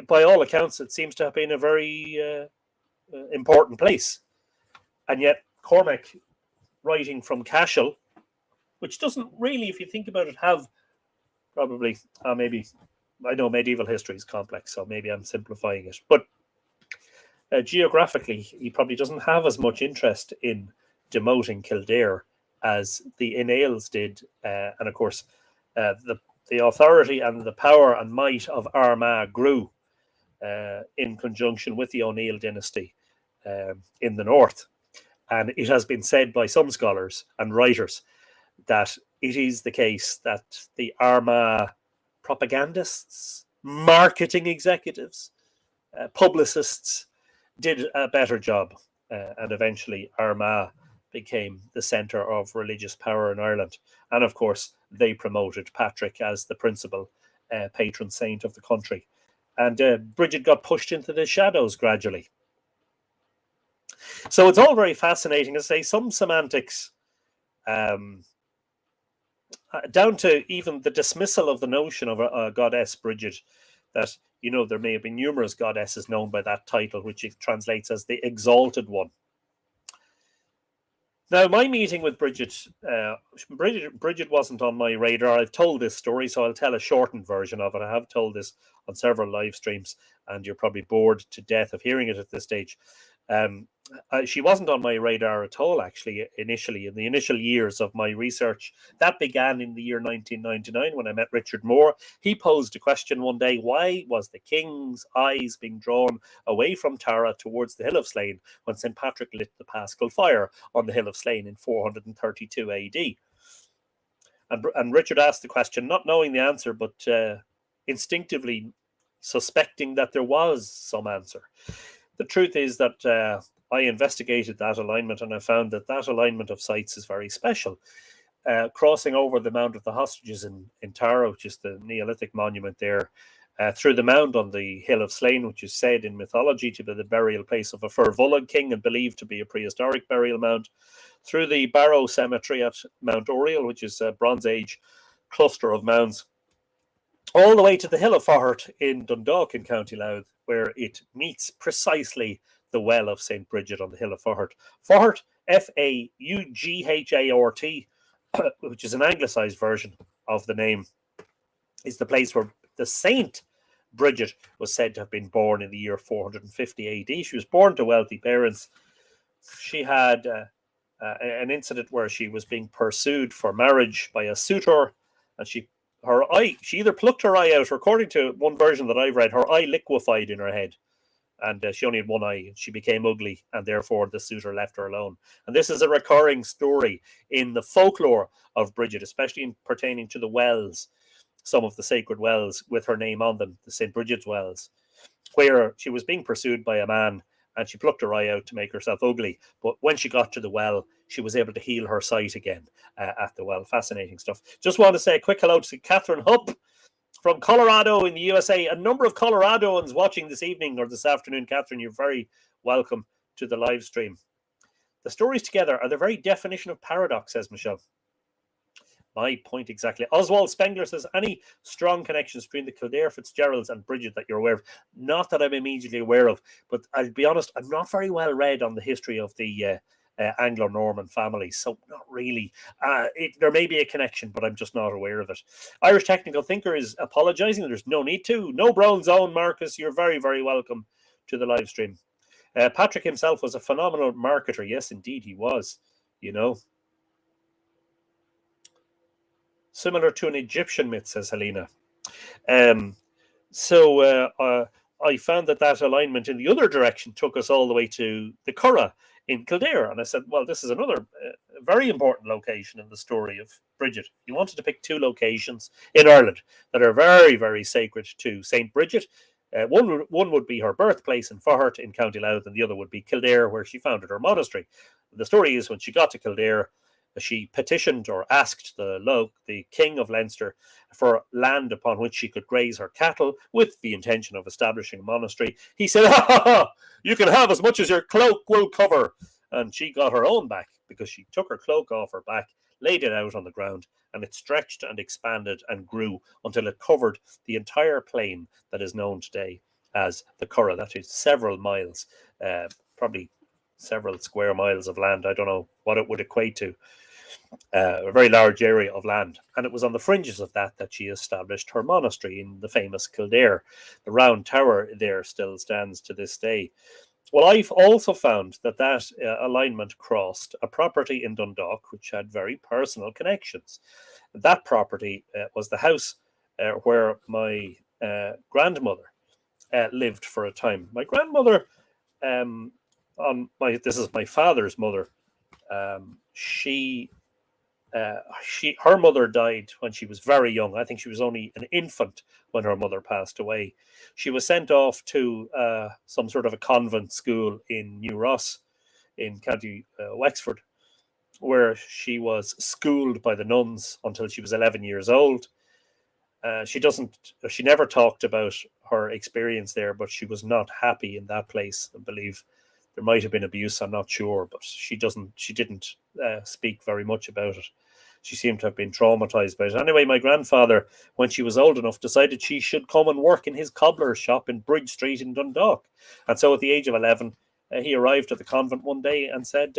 by all accounts, it seems to have been a very important place. And yet, Cormac, writing from Cashel, which doesn't really, if you think about it, have probably, maybe, I know medieval history is complex, so maybe I'm simplifying it, but geographically, he probably doesn't have as much interest in demoting Kildare as the Inales did. And of course, the authority and the power and might of Armagh grew in conjunction with the O'Neill dynasty in the north. And it has been said by some scholars and writers that it is the case that the Armagh propagandists, marketing executives, publicists did a better job, and eventually Armagh became the centre of religious power in Ireland. And of course, they promoted Patrick as the principal patron saint of the country. And Bridget got pushed into the shadows gradually. So it's all very fascinating to say some semantics, down to even the dismissal of the notion of a goddess Bridget, that, you know, there may have been numerous goddesses known by that title, which it translates as the exalted one. Now, my meeting with Bridget, Bridget wasn't on my radar. I've told this story, so I'll tell a shortened version of it. I have told this on several live streams, and you're probably bored to death of hearing it at this stage. She wasn't on my radar at all, actually, initially, in the initial years of my research. That began in the year 1999 when I met Richard Moore. He posed a question one day: why was the king's eyes being drawn away from Tara towards the Hill of Slane when St. Patrick lit the Paschal fire on the Hill of Slane in 432 AD? And Richard asked the question, not knowing the answer, but instinctively suspecting that there was some answer. The truth is that I investigated that alignment, and I found that that alignment of sites is very special. Crossing over the Mound of the Hostages in Tara, which is the Neolithic monument there, through the mound on the Hill of Slane, which is said in mythology to be the burial place of a Firvolg king and believed to be a prehistoric burial mound, through the Barrow Cemetery at Mount Oriel, which is a Bronze Age cluster of mounds, all the way to the Hill of Faughart in Dundalk in County Louth, where it meets precisely the well of St. Bridget on the Hill of Faughart. Faughart, Faughart, which is an anglicised version of the name, is the place where the Saint Bridget was said to have been born in the year 450 AD. She was born to wealthy parents. She had an incident where she was being pursued for marriage by a suitor, and she either plucked her eye out, or according to one version that I've read, her eye liquefied in her head, and she only had one eye, and she became ugly, and therefore the suitor left her alone. And this is a recurring story in the folklore of Bridget, especially pertaining to the wells, some of the sacred wells with her name on them, the St. Bridget's wells, where she was being pursued by a man, and she plucked her eye out to make herself ugly. But when she got to the well, she was able to heal her sight again at the well. Fascinating stuff. Just want to say a quick hello to Catherine Hupp from Colorado in the USA. A number of Coloradoans watching this evening or this afternoon. Catherine, you're very welcome to the live stream. The stories together are the very definition of paradox, says Michelle. My point exactly. Oswald Spengler says, any strong connections between the Kildare Fitzgeralds and Bridget that you're aware of? Not that I'm immediately aware of, but I'll be honest, I'm not very well read on the history of the Anglo-Norman families, so not really. There may be a connection, but I'm just not aware of it. Irish Technical Thinker is apologising. There's no need to. No brown zone, Marcus. You're very, very welcome to the live stream. Patrick himself was a phenomenal marketer. Yes, indeed, he was, you know. Similar to an Egyptian myth, says Helena. So I found that alignment in the other direction took us all the way to the Curragh in Kildare. And I said, well, this is another very important location in the story of Bridget. You wanted to pick two locations in Ireland that are very, very sacred to St. Bridget. One would be her birthplace in Faughart in County Louth, and the other would be Kildare, where she founded her monastery. The story is when she got to Kildare, she petitioned or asked the King of Leinster for land upon which she could graze her cattle with the intention of establishing a monastery. He said, you can have as much as your cloak will cover. And she got her own back because she took her cloak off her back, laid it out on the ground, and it stretched and expanded and grew until it covered the entire plain that is known today as the Curragh. That is several miles, probably several square miles of land. I don't know what it would equate to. A very large area of land, and it was on the fringes of that she established her monastery in the famous Kildare. The round tower there still stands to this day. Well, I've also found that alignment crossed a property in Dundalk which had very personal connections. That property was the house where my grandmother lived for a time. My grandmother, this is my father's mother. She Her mother died when she was very young. I think she was only an infant when her mother passed away. She was sent off to some sort of a convent school in New Ross in County Wexford, where she was schooled by the nuns until she was 11 years old. She never talked about her experience there, but she was not happy in that place. I believe there might have been abuse, I'm not sure, but she didn't speak very much about it. She seemed to have been traumatized by it. Anyway, my grandfather, when she was old enough, decided she should come and work in his cobbler's shop in Bridge Street in Dundalk. And so at the age of 11, he arrived at the convent one day and said,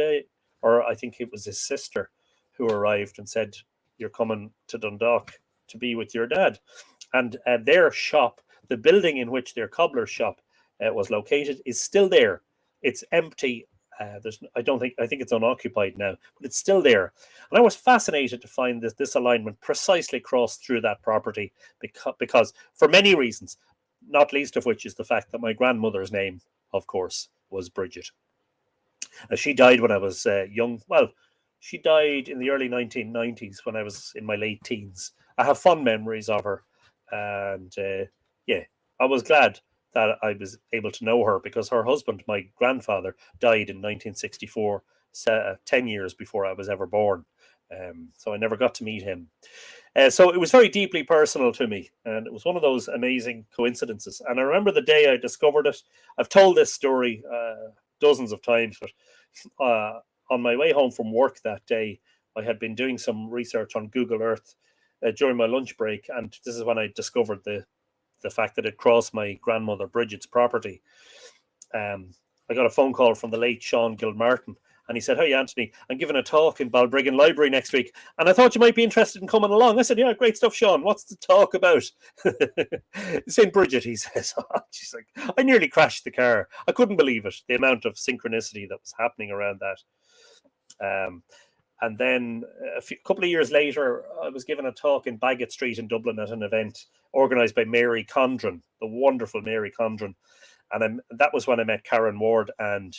or I think it was his sister who arrived and said, "You're coming to Dundalk to be with your dad." And their shop, the building in which their cobbler's shop was located, is still there. It's empty. I think it's unoccupied now, but it's still there. And I was fascinated to find this alignment precisely crossed through that property because for many reasons, not least of which is the fact that my grandmother's name, of course, was Bridget. She died when I was young. Well, she died in the early 1990s when I was in my late teens. I have fond memories of her, and I was glad that I was able to know her because her husband, my grandfather, died in 1964, 10 years before I was ever born. So I never got to meet him. So it was very deeply personal to me, and it was one of those amazing coincidences. And I remember the day I discovered it. I've told this story dozens of times, but on my way home from work that day, I had been doing some research on Google Earth during my lunch break, and this is when I discovered the fact that it crossed my grandmother Bridget's property. I got a phone call from the late Sean Gilmartin, and he said, "Hey, Anthony, I'm giving a talk in Balbriggan Library next week, and I thought you might be interested in coming along." I said, "Yeah, great stuff, Sean. What's the talk about?" St. Bridget, he says. She's like, I nearly crashed the car. I couldn't believe it, the amount of synchronicity that was happening around that. And then a couple of years later, I was given a talk in Baggot Street in Dublin at an event organised by Mary Condren, the wonderful Mary Condren. And that was when I met Karen Ward and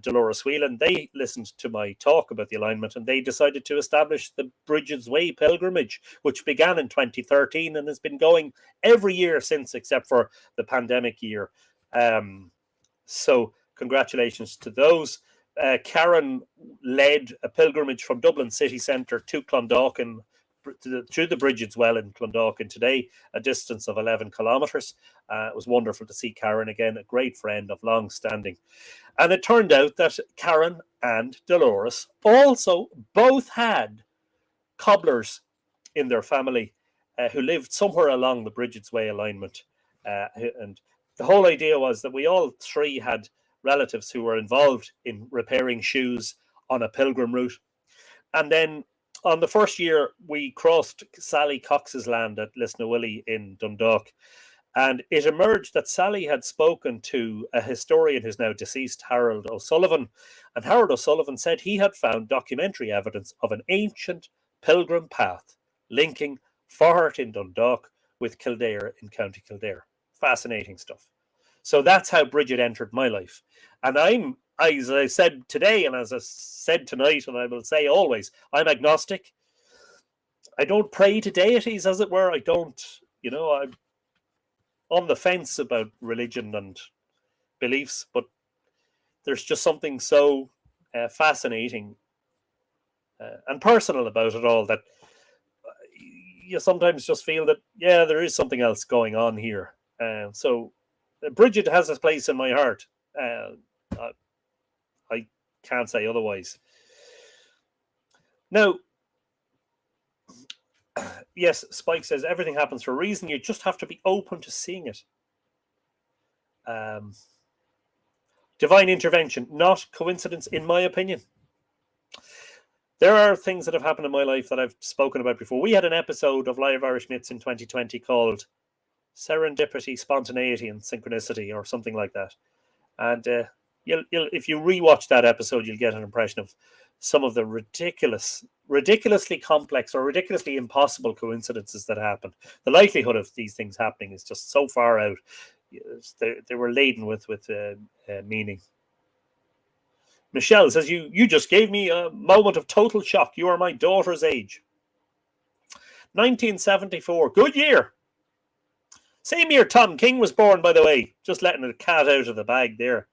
Dolores Whelan. They listened to my talk about the alignment, and they decided to establish the Bridget's Way pilgrimage, which began in 2013 and has been going every year since, except for the pandemic year. So congratulations to those. Karen led a pilgrimage from Dublin city centre to Clondalkin, through the Brigid's Well in Clondalkin today, a distance of 11 kilometres. It was wonderful to see Karen again, a great friend of long standing. And it turned out that Karen and Dolores also both had cobblers in their family who lived somewhere along the Brigid's Way alignment. And the whole idea was that we all three had relatives who were involved in repairing shoes on a pilgrim route. And then on the first year, we crossed Sally Cox's land at Lisnawilly in Dundalk. And it emerged that Sally had spoken to a historian who's now deceased, Harold O'Sullivan. And Harold O'Sullivan said he had found documentary evidence of an ancient pilgrim path linking Faughart in Dundalk with Kildare in County Kildare. Fascinating stuff. So that's how Bridget entered my life. And I'm, as I said today, and as I said tonight, and I will say always, I'm agnostic. I don't pray to deities, as it were. I don't, I'm on the fence about religion and beliefs, but there's just something so fascinating and personal about it all that you sometimes just feel that, yeah, there is something else going on here. So Bridget has a place in my heart. I can't say otherwise. Now, yes, Spike says everything happens for a reason. You just have to be open to seeing it. Divine intervention, not coincidence, in my opinion. There are things that have happened in my life that I've spoken about before. We had an episode of Live Irish Myths in 2020 called Serendipity, Spontaneity and Synchronicity, or something like that. And you'll if you rewatch that episode, you'll get an impression of some of the ridiculously complex or ridiculously impossible coincidences that happened. The likelihood of these things happening is just so far out. They were laden with meaning. Michelle says, you just gave me a moment of total shock. You are my daughter's age. 1974. Good year. Same year Tom King was born, by the way. Just letting the cat out of the bag there.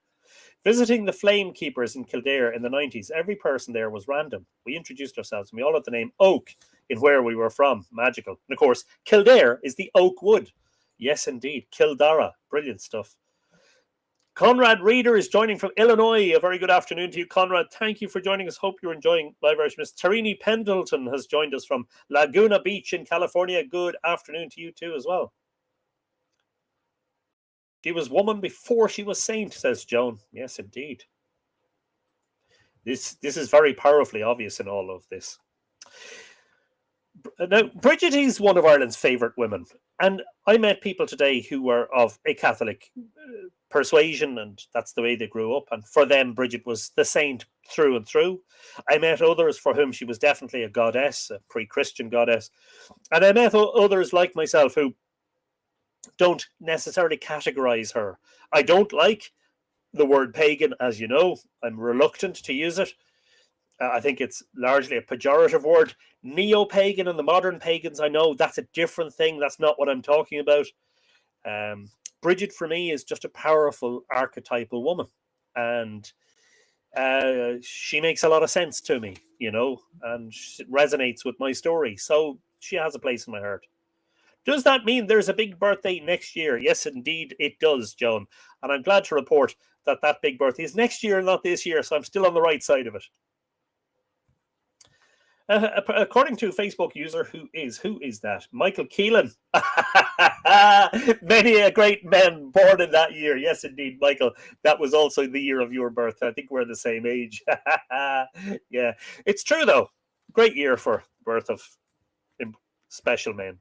Visiting the Flame Keepers in Kildare in the 90s, every person there was random. We introduced ourselves and we all had the name Oak in where we were from. Magical. And of course, Kildare is the Oak Wood. Yes, indeed. Kildara. Brilliant stuff. Conrad Reeder is joining from Illinois. A very good afternoon to you, Conrad. Thank you for joining us. Hope you're enjoying live version. Miss Tarini Pendleton has joined us from Laguna Beach in California. Good afternoon to you too as well. She was woman before she was saint, says Joan. Yes, indeed. This is very powerfully obvious in all of this. Now, Bridget is one of Ireland's favourite women. And I met people today who were of a Catholic persuasion, and that's the way they grew up. And for them, Bridget was the saint through and through. I met others for whom she was definitely a goddess, a pre-Christian goddess. And I met others like myself who don't necessarily categorize her. I don't like the word pagan, as you know. I'm reluctant to use it. I think it's largely a pejorative word. Neo-pagan and the modern pagans, I know that's a different thing. That's not what I'm talking about. Bridget, for me, is just a powerful archetypal woman. And she makes a lot of sense to me, you know, and it resonates with my story. So she has a place in my heart. Does that mean there's a big birthday next year? Yes, indeed, it does, Joan. And I'm glad to report that that big birthday is next year, not this year. So I'm still on the right side of it. According to a Facebook user, who is that? Michael Keelan. Many a great man born in that year. Yes, indeed, Michael. That was also the year of your birth. I think we're the same age. Yeah, it's true, though. Great year for the birth of special men.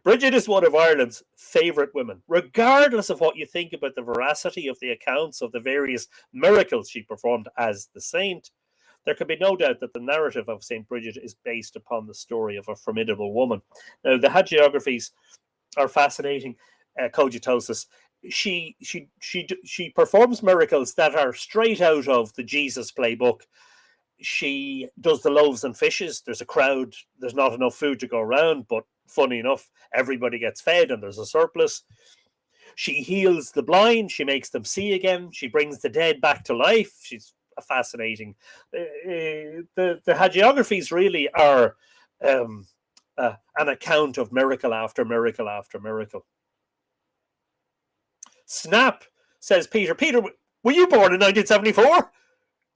Bridget is one of Ireland's favourite women, regardless of what you think about the veracity of the accounts of the various miracles she performed as the saint. There can be no doubt that the narrative of St. Bridget is based upon the story of a formidable woman. Now, the hagiographies are fascinating. Cogitosis. She performs miracles that are straight out of the Jesus playbook. She does the loaves and fishes. There's a crowd. There's not enough food to go around, but funny enough, everybody gets fed and there's a surplus. She heals the blind. She makes them see again. She brings the dead back to life. She's fascinating. The hagiographies really are an account of miracle after miracle after miracle. Snap, says Peter. Peter, were you born in 1974?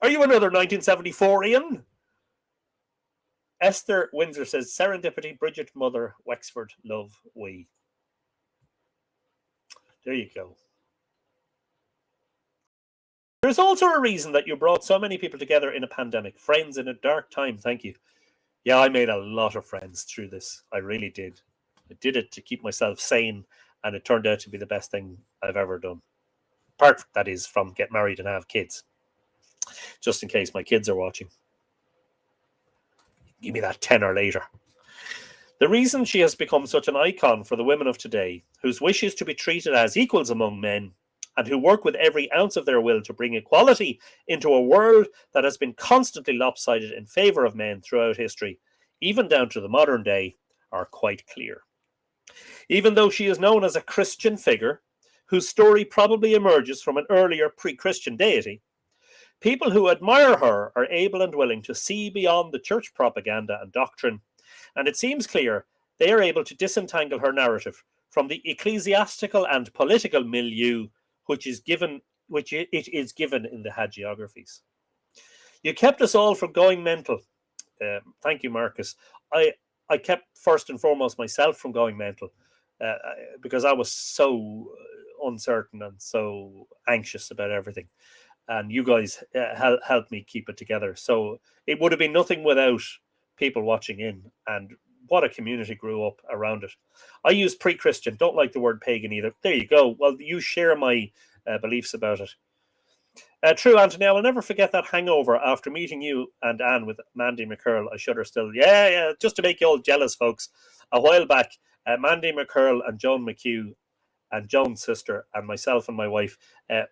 Are you another 1974ian? Esther Windsor says, serendipity, Bridget, mother, Wexford, love, we. There you go. There's also a reason that you brought so many people together in a pandemic. Friends in a dark time. Thank you. Yeah, I made a lot of friends through this. I really did. I did it to keep myself sane, and it turned out to be the best thing I've ever done. Apart, that is, from get married and have kids. Just in case my kids are watching. Give me that tenner later. The reason she has become such an icon for the women of today, whose wish is to be treated as equals among men, and who work with every ounce of their will to bring equality into a world that has been constantly lopsided in favour of men throughout history, even down to the modern day, are quite clear. Even though she is known as a Christian figure, whose story probably emerges from an earlier pre-Christian deity, people who admire her are able and willing to see beyond the church propaganda and doctrine, and it seems clear they are able to disentangle her narrative from the ecclesiastical and political milieu which it is given in the hagiographies. You kept us all from going mental. Thank you, Marcus. I kept first and foremost myself from going mental because I was so uncertain and so anxious about everything. And you guys helped me keep it together. So it would have been nothing without people watching in, and what a community grew up around it. I use pre-Christian, don't like the word pagan either. There you go. Well, you share my beliefs about it. True, Anthony, I will never forget that hangover after meeting you and Anne with Mandy McCurl. I shudder still. Yeah, just to make you all jealous, folks. A while back, Mandy McCurl and Joan McHugh and Joan's sister and myself and my wife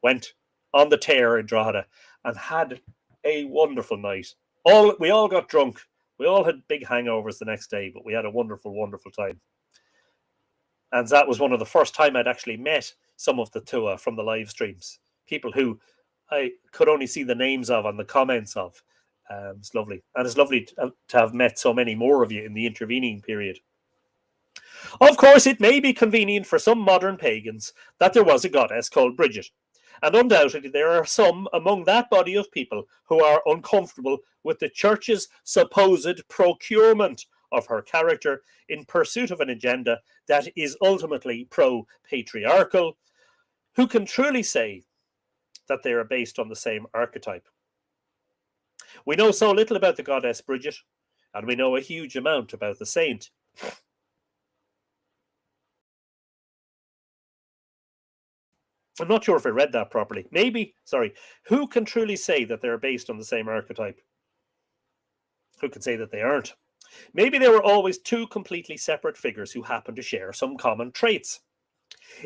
went on the tear in Drogheda and had a wonderful night. We all got drunk. We all had big hangovers the next day, but we had a wonderful, wonderful time. And that was one of the first time I'd actually met some of the Tua from the live streams. People who I could only see the names of and the comments of. It's lovely. And it's lovely to have met so many more of you in the intervening period. Of course, it may be convenient for some modern pagans that there was a goddess called Brigid. And undoubtedly there are some among that body of people who are uncomfortable with the church's supposed procurement of her character in pursuit of an agenda that is ultimately pro-patriarchal, who can truly say that they are based on the same archetype. We know so little about the goddess Bridget, and we know a huge amount about the saint. I'm not sure if I read that properly. Who can truly say that they're based on the same archetype? Who can say that they aren't? Maybe they were always two completely separate figures who happen to share some common traits.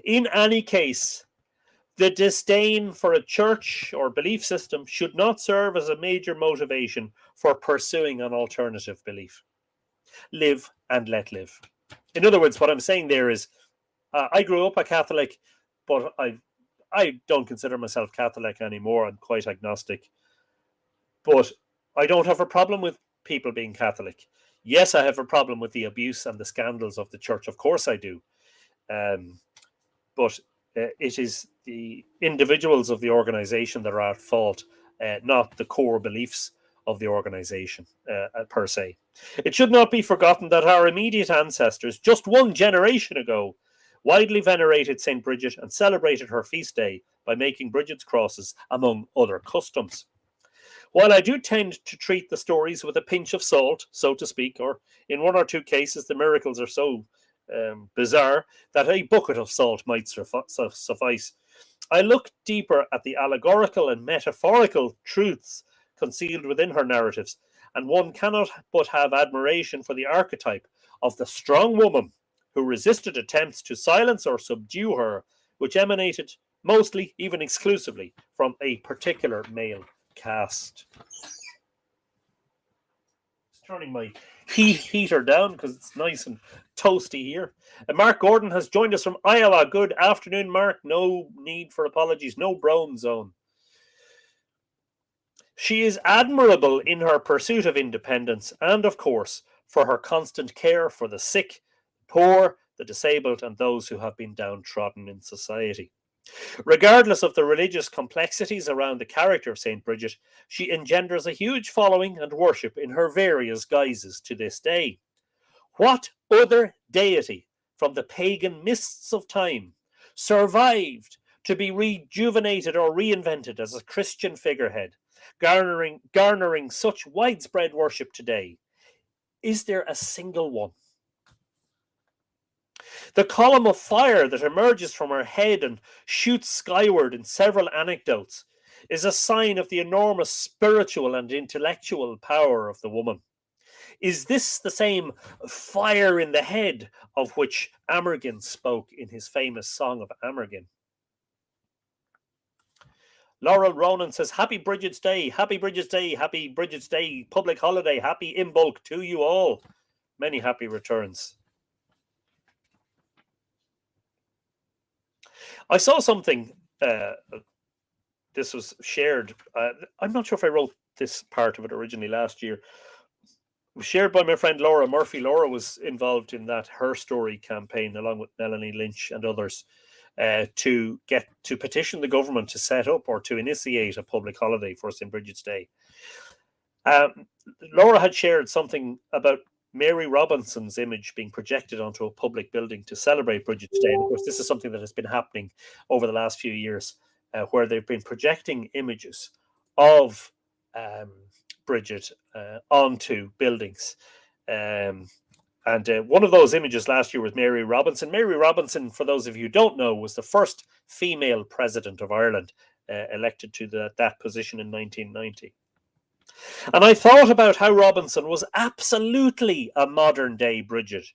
In any case, the disdain for a church or belief system should not serve as a major motivation for pursuing an alternative belief. Live and let live. In other words, what I'm saying there is, I grew up a Catholic, but I don't consider myself Catholic anymore. I'm quite agnostic. But I don't have a problem with people being Catholic. Yes, I have a problem with the abuse and the scandals of the church. Of course I do. But it is the individuals of the organization that are at fault, not the core beliefs of the organization per se. It should not be forgotten that our immediate ancestors, just one generation ago, widely venerated St. Bridget and celebrated her feast day by making Bridget's crosses, among other customs. While I do tend to treat the stories with a pinch of salt, so to speak, or in one or two cases the miracles are so bizarre that a bucket of salt might suffice, I look deeper at the allegorical and metaphorical truths concealed within her narratives, and one cannot but have admiration for the archetype of the strong woman who resisted attempts to silence or subdue her, which emanated mostly, even exclusively, from a particular male caste. Just turning my heater down because it's nice and toasty here. And Mark Gordon has joined us from Iowa. Good afternoon, Mark. No need for apologies. No Brown zone. She is admirable in her pursuit of independence and, of course, for her constant care for the sick, poor, the disabled, and those who have been downtrodden in society. Regardless of the religious complexities around the character of St. Bridget, she engenders a huge following and worship in her various guises to this day. What other deity from the pagan mists of time survived to be rejuvenated or reinvented as a Christian figurehead, garnering such widespread worship today? Is there a single one? The column of fire that emerges from her head and shoots skyward in several anecdotes is a sign of the enormous spiritual and intellectual power of the woman. Is this the same fire in the head of which Amergin spoke in his famous Song of Amergin? Laurel Ronan says, Happy Bridget's Day, Happy Bridget's Day, Happy Bridget's Day, public holiday, Happy Imbolc to you all. Many happy returns. I saw something, this was shared, I'm not sure if I wrote this part of it originally last year. It was shared by my friend Laura Murphy. Laura was involved in that Herstory campaign along with Melanie Lynch and others to petition the government to set up or to initiate a public holiday for St. Bridget's Day. Laura had shared something about Mary Robinson's image being projected onto a public building to celebrate Bridget's Day. And of course, this is something that has been happening over the last few years, where they've been projecting images of Bridget onto buildings. And one of those images last year was Mary Robinson. Mary Robinson, for those of you who don't know, was the first female president of Ireland, elected to that position in 1990. And I thought about how Robinson was absolutely a modern-day Bridget,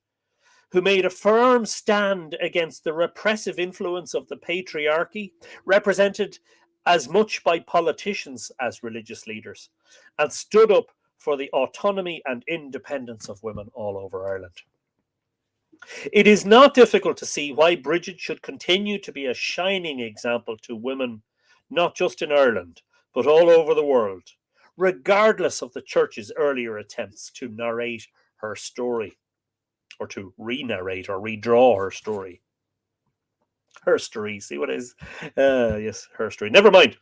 who made a firm stand against the repressive influence of the patriarchy, represented as much by politicians as religious leaders, and stood up for the autonomy and independence of women all over Ireland. It is not difficult to see why Brigid should continue to be a shining example to women, not just in Ireland, but all over the world, regardless of the Church's earlier attempts to narrate her story, or to re-narrate or redraw her story. Herstory, see what it is? Yes, Herstory. Never mind.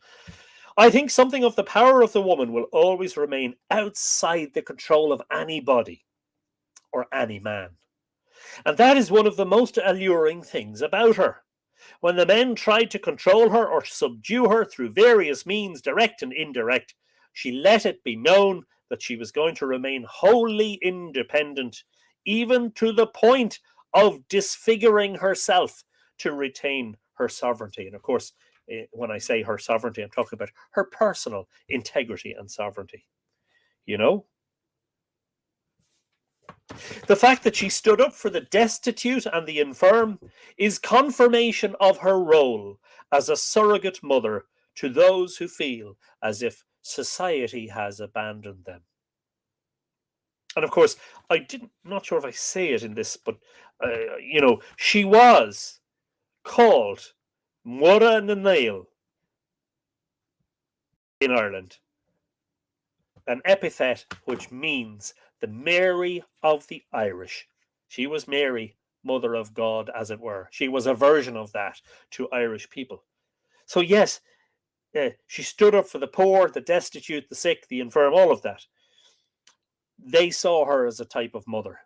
I think something of the power of the woman will always remain outside the control of anybody or any man. And that is one of the most alluring things about her. When the men tried to control her or subdue her through various means, direct and indirect, she let it be known that she was going to remain wholly independent, even to the point of disfiguring herself to retain her sovereignty. And of course, when I say her sovereignty, I'm talking about her personal integrity and sovereignty. You know? The fact that she stood up for the destitute and the infirm is confirmation of her role as a surrogate mother to those who feel as if society has abandoned them. And of course, I'm not sure if I say it in this, but she was called Mora na Nail in Ireland, an epithet which means the Mary of the Irish. She was Mary, Mother of God, as it were. She was a version of that to Irish people. So yes, she stood up for the poor, the destitute, the sick, the infirm, all of that. They saw her as a type of mother,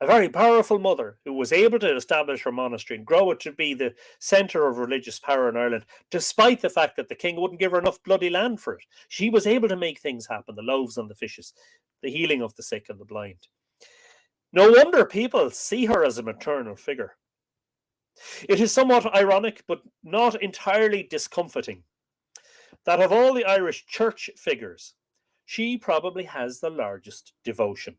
a very powerful mother who was able to establish her monastery and grow it to be the centre of religious power in Ireland, despite the fact that the king wouldn't give her enough bloody land for it. She was able to make things happen, the loaves and the fishes, the healing of the sick and the blind. No wonder people see her as a maternal figure. It is somewhat ironic, but not entirely discomforting, that of all the Irish church figures, she probably has the largest devotion.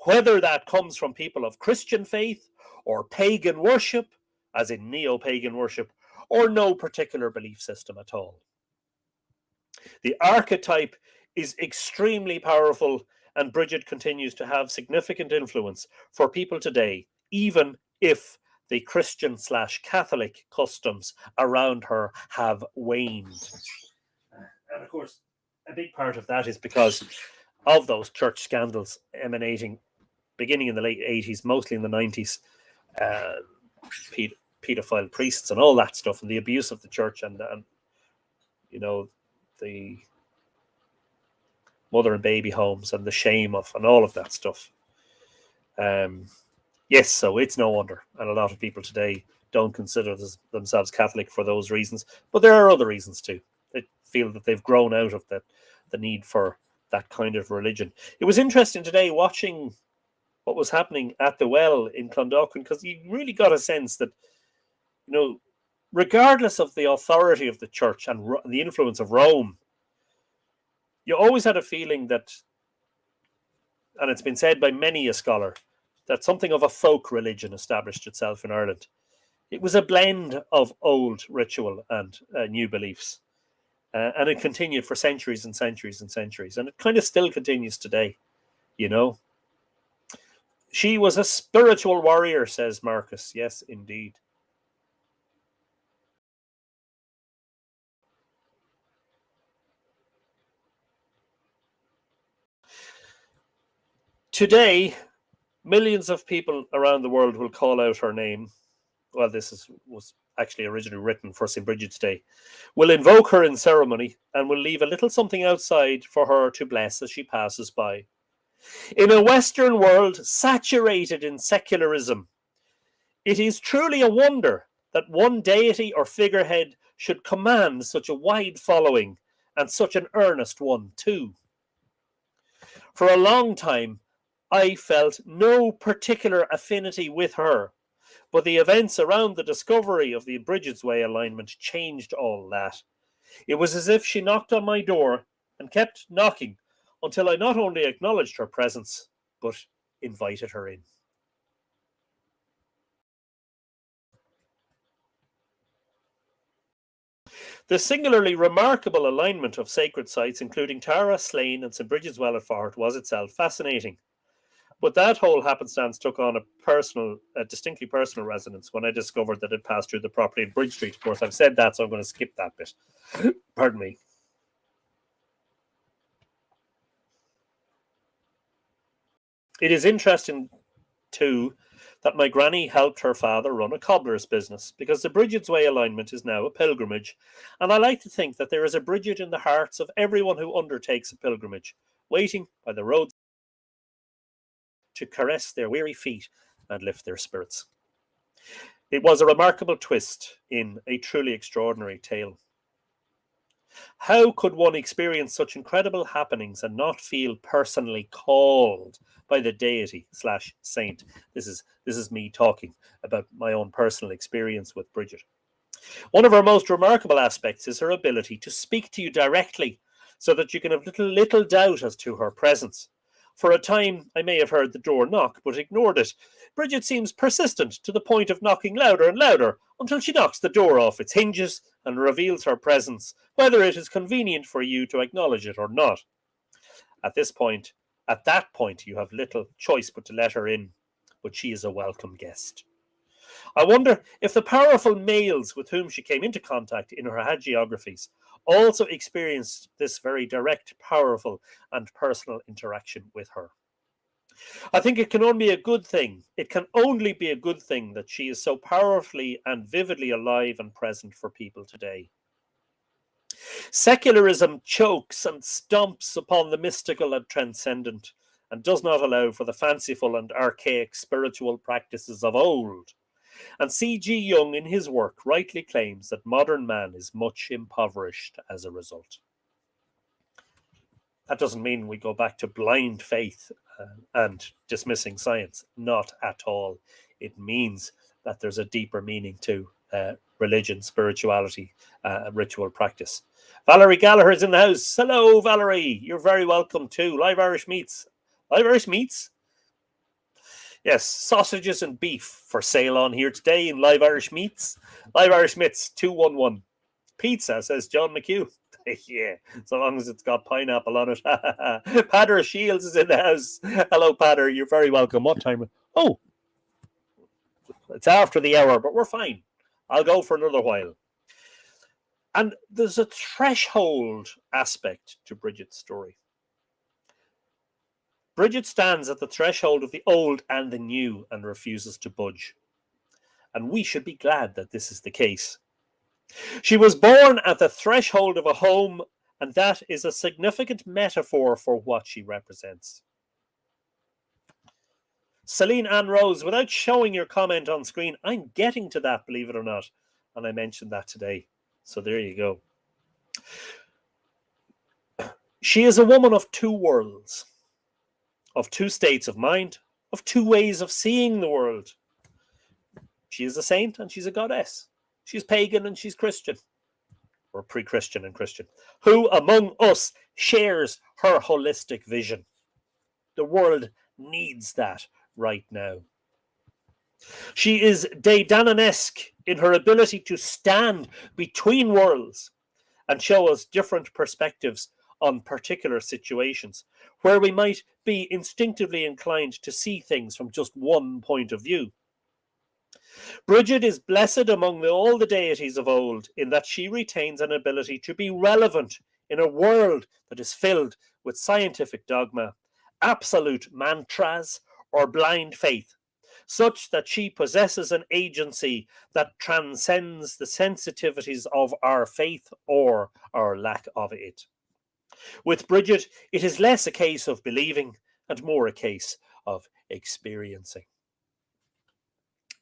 Whether that comes from people of Christian faith or pagan worship, as in neo-pagan worship, or no particular belief system at all. The archetype is extremely powerful, and Bridget continues to have significant influence for people today, even if the Christian/Catholic customs around her have waned. And of course, a big part of that is because of those church scandals emanating beginning in the late 80s, mostly in the 90s, pedophile priests and all that stuff, and the abuse of the church, and the mother and baby homes and the shame of, and all of that stuff. Yes, so it's no wonder, and a lot of people today don't consider themselves Catholic for those reasons, but there are other reasons too. They feel that they've grown out of the need for that kind of religion. It was interesting today watching what was happening at the well in Clondalkin, because you really got a sense that, regardless of the authority of the church and the influence of Rome, you always had a feeling that, and it's been said by many a scholar, that something of a folk religion established itself in Ireland. It was a blend of old ritual and new beliefs. And it continued for centuries and centuries and centuries. And it kind of still continues today, She was a spiritual warrior, says Marcus. Yes, indeed. Today, millions of people around the world will call out her name. Well, this was actually originally written for St. Brigid's Day. Will invoke her in ceremony and will leave a little something outside for her to bless as she passes by. In a Western world saturated in secularism, it is truly a wonder that one deity or figurehead should command such a wide following, and such an earnest one too. For a long time, I felt no particular affinity with her, but the events around the discovery of the Brigid's Way alignment changed all that. It was as if she knocked on my door and kept knocking until I not only acknowledged her presence, but invited her in. The singularly remarkable alignment of sacred sites, including Tara, Slane, and St. Bridget's Well at Fort, was itself fascinating. But that whole happenstance took on a distinctly personal resonance when I discovered that it passed through the property in Bridge Street. Of course, I've said that, so I'm going to skip that bit. Pardon me. It is interesting, too, that my granny helped her father run a cobbler's business, because the Brigid's Way alignment is now a pilgrimage, and I like to think that there is a Brigid in the hearts of everyone who undertakes a pilgrimage, waiting by the road to caress their weary feet and lift their spirits. It was a remarkable twist in a truly extraordinary tale. How could one experience such incredible happenings and not feel personally called by the deity / saint? This is me talking about my own personal experience with Bridget. One of her most remarkable aspects is her ability to speak to you directly, so that you can have little doubt as to her presence. For a time, I may have heard the door knock, but ignored it. Bridget seems persistent to the point of knocking louder and louder until she knocks the door off its hinges and reveals her presence, whether it is convenient for you to acknowledge it or not. At that point, you have little choice but to let her in, but she is a welcome guest. I wonder if the powerful males with whom she came into contact in her hagiographies also experienced this very direct, powerful, and personal interaction with her. I think it can only be a good thing. It can only be a good thing that she is so powerfully and vividly alive and present for people today. Secularism chokes and stomps upon the mystical and transcendent, and does not allow for the fanciful and archaic spiritual practices of old. And C.G. Jung, in his work, rightly claims that modern man is much impoverished as a result. That doesn't mean we go back to blind faith and dismissing science. Not at all. It means that there's a deeper meaning to religion, spirituality, ritual practice. Valerie Gallagher is in the house. Hello, Valerie. You're very welcome too. Live Irish Meats. Live Irish Meats? Yes, sausages and beef for sale on here today in Live Irish Meats. Live Irish Meats 211. Pizza, says John McHugh. Yeah, so long as it's got pineapple on it. Patter Shields is in the house. Hello, Patter. You're very welcome. What time? Oh, it's after the hour, but we're fine. I'll go for another while. And there's a threshold aspect to Bridget's story. Bridget stands at the threshold of the old and the new and refuses to budge. And we should be glad that this is the case. She was born at the threshold of a home, and that is a significant metaphor for what she represents. Celine Ann Rose, without showing your comment on screen, I'm getting to that, believe it or not. And I mentioned that today. So there you go. She is a woman of two worlds, of two states of mind, of two ways of seeing the world. She is a saint and she's a goddess. She's pagan and she's Christian, or pre-Christian and Christian. Who among us shares her holistic vision? The world needs that right now. She is Dananesque in her ability to stand between worlds and show us different perspectives on particular situations, where we might be instinctively inclined to see things from just one point of view. Bridget is blessed among all the deities of old in that she retains an ability to be relevant in a world that is filled with scientific dogma, absolute mantras, or blind faith, such that she possesses an agency that transcends the sensitivities of our faith or our lack of it. With Bridget, it is less a case of believing and more a case of experiencing.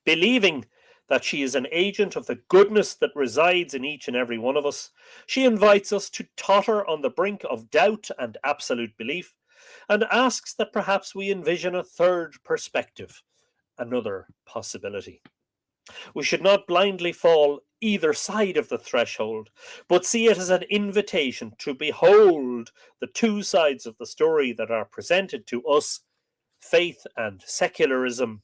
Believing that she is an agent of the goodness that resides in each and every one of us, she invites us to totter on the brink of doubt and absolute belief, and asks that perhaps we envision a third perspective, another possibility. We should not blindly fall either side of the threshold, but see it as an invitation to behold the two sides of the story that are presented to us, faith and secularism,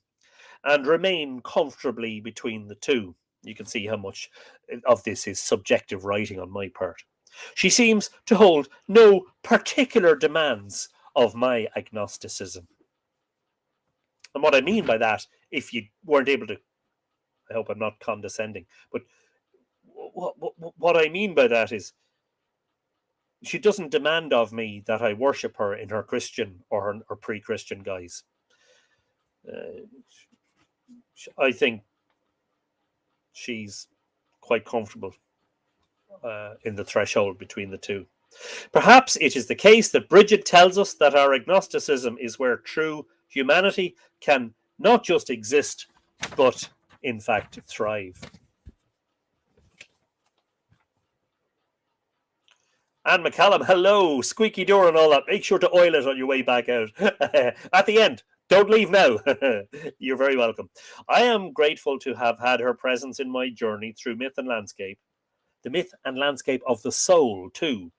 and remain comfortably between the two. You can see how much of this is subjective writing on my part. She seems to hold no particular demands of my agnosticism. And what I mean by that, if you weren't able to, I hope I'm not condescending, but what I mean by that is she doesn't demand of me that I worship her in her Christian or her pre-Christian guise. I think she's quite comfortable in the threshold between the two. Perhaps it is the case that Bridget tells us that our agnosticism is where true humanity can not just exist, but in fact thrive. Anne McCallum, hello, squeaky door and all that. Make sure to oil it on your way back out. At the end, don't leave now. You're very welcome. I am grateful to have had her presence in my journey through myth and landscape. The myth and landscape of the soul, too.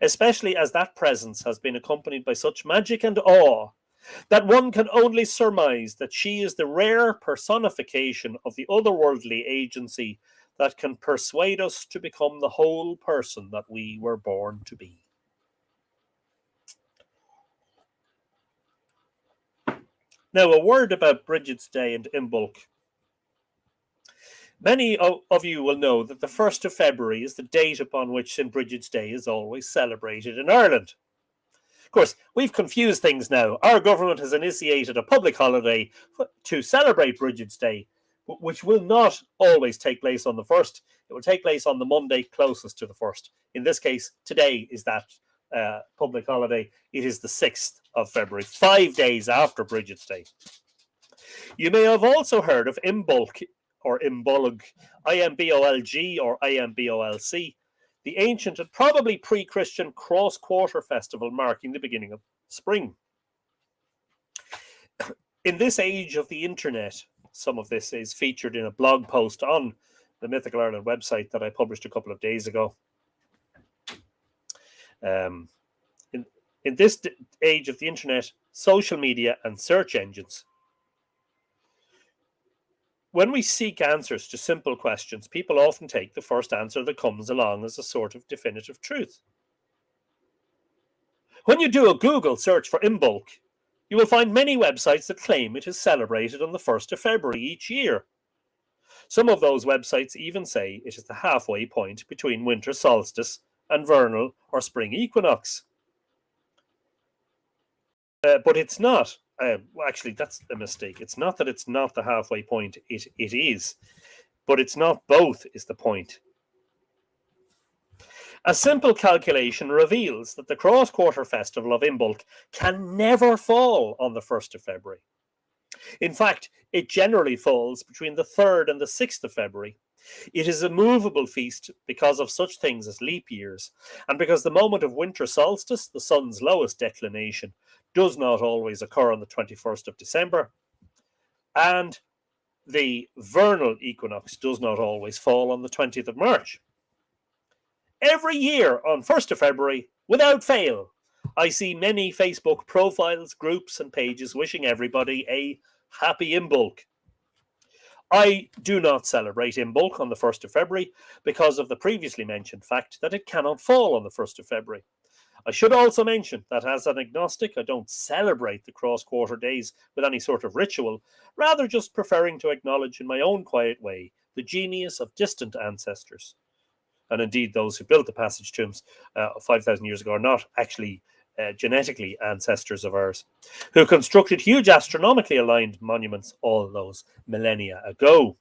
Especially as that presence has been accompanied by such magic and awe that one can only surmise that she is the rare personification of the otherworldly agency that can persuade us to become the whole person that we were born to be. Now, a word about Brigid's Day and Imbolc. Many of you will know that the 1st of February is the date upon which St. Brigid's Day is always celebrated in Ireland. Of course, we've confused things now. Our government has initiated a public holiday to celebrate Brigid's Day, which will not always take place on the 1st. It will take place on the Monday closest to the 1st. In this case, today is that public holiday. It is the 6th of February, 5 days after Brigid's Day. You may have also heard of Imbolc or Imbolc, Imbolg or Imbolc, the ancient and probably pre-Christian cross-quarter festival marking the beginning of spring. In this age of the internet, some of this is featured in a blog post on the Mythical Ireland website that I published a couple of days ago. In this age of the internet, social media and search engines, when we seek answers to simple questions, people often take the first answer that comes along as a sort of definitive truth. When you do a Google search for Imbolc, you will find many websites that claim it is celebrated on the 1st of February each year. Some of those websites even say it is the halfway point between winter solstice and vernal or spring equinox. But it's not. Actually, that's a mistake. It's not that it's not the halfway point. It is. But it's not both is the point. A simple calculation reveals that the cross-quarter festival of Imbolc can never fall on the 1st of February. In fact, it generally falls between the 3rd and the 6th of February. It is a movable feast because of such things as leap years, and because the moment of winter solstice, the sun's lowest declination, does not always occur on the 21st of December, and the vernal equinox does not always fall on the 20th of March. Every year on 1st of February, without fail, I see many Facebook profiles, groups and pages wishing everybody a happy Imbolc. I do not celebrate Imbolc on the 1st of February because of the previously mentioned fact that it cannot fall on the 1st of February. I should also mention that as an agnostic, I don't celebrate the cross-quarter days with any sort of ritual, rather just preferring to acknowledge in my own quiet way the genius of distant ancestors. And indeed, those who built the passage tombs 5,000 years ago are not actually genetically ancestors of ours, who constructed huge astronomically aligned monuments all those millennia ago.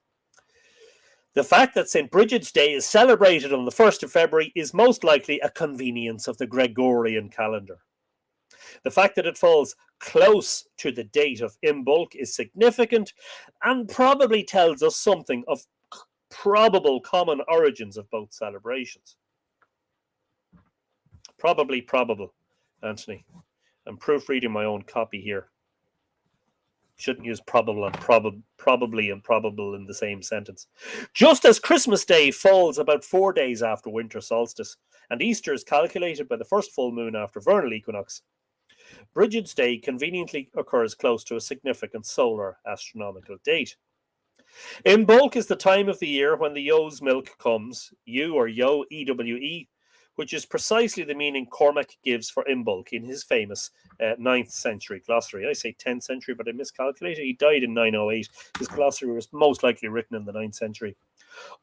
The fact that St. Brigid's Day is celebrated on the 1st of February is most likely a convenience of the Gregorian calendar. The fact that it falls close to the date of Imbolc is significant and probably tells us something of probable common origins of both celebrations. Probable, Anthony. I'm proofreading my own copy here. Shouldn't use probable and probably and probable in the same sentence. Just as Christmas Day falls about 4 days after winter solstice, and Easter is calculated by the first full moon after vernal equinox, Brigid's Day conveniently occurs close to a significant solar astronomical date. Imbolc is the time of the year when the Yo's milk comes, Ewe or Yo, E-W-E, which is precisely the meaning Cormac gives for Imbolc in his famous 9th century glossary. I say 10th century, but I miscalculated. He died in 908. His glossary was most likely written in the 9th century.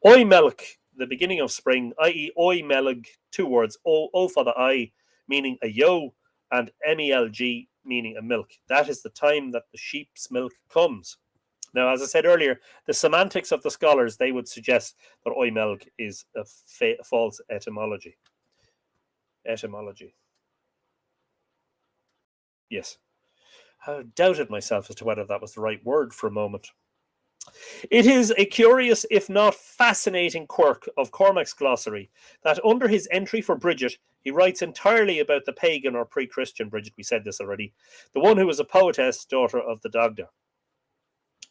Oi melk, the beginning of spring, i.e. oi melag, 2 words, o for the I, meaning a yo, and melg, meaning a milk. That is the time that the sheep's milk comes. Now, as I said earlier, the semantics of the scholars, they would suggest that oi melg is a false etymology. Yes. I doubted myself as to whether that was the right word for a moment. It is a curious, if not fascinating, quirk of Cormac's glossary that under his entry for Bridget, he writes entirely about the pagan or pre-Christian Bridget, we said this already, the one who was a poetess, daughter of the Dagda.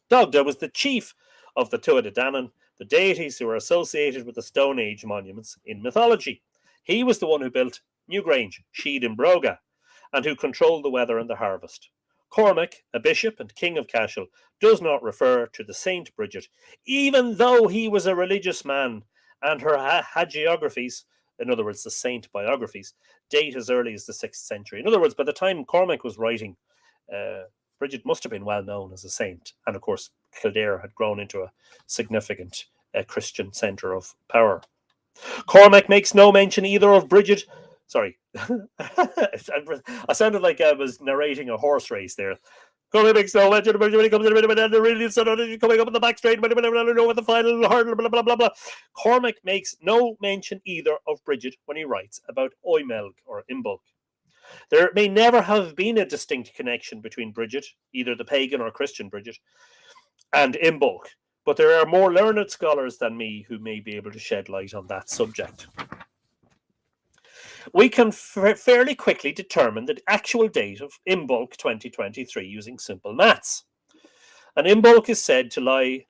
Dagda was the chief of the Tuatha Dé Danann, the deities who were associated with the Stone Age monuments in mythology. He was the one who built Newgrange, Sheed and Broga, and who controlled the weather and the harvest. Cormac, a bishop and king of Cashel, does not refer to the Saint Bridget, even though he was a religious man, and her hagiographies, in other words, the saint biographies, date as early as the 6th century. In other words, by the time Cormac was writing, Bridget must have been well known as a saint, and of course, Kildare had grown into a significant Christian centre of power. Cormac makes no mention either of Bridget. Sorry, I sounded like I was narrating a horse race there. Cormac makes no mention of Bridget when he comes in the really coming up in the back straight, with the final hurdle, blah blah blah blah. Cormac makes no mention either of Bridget when he writes about Oimelg or Imbolc. There may never have been a distinct connection between Bridget, either the pagan or Christian Bridget, and Imbolc, but there are more learned scholars than me who may be able to shed light on that subject. We can fairly quickly determine the actual date of Imbolc 2023 using simple maths. And Imbolc is said to lie,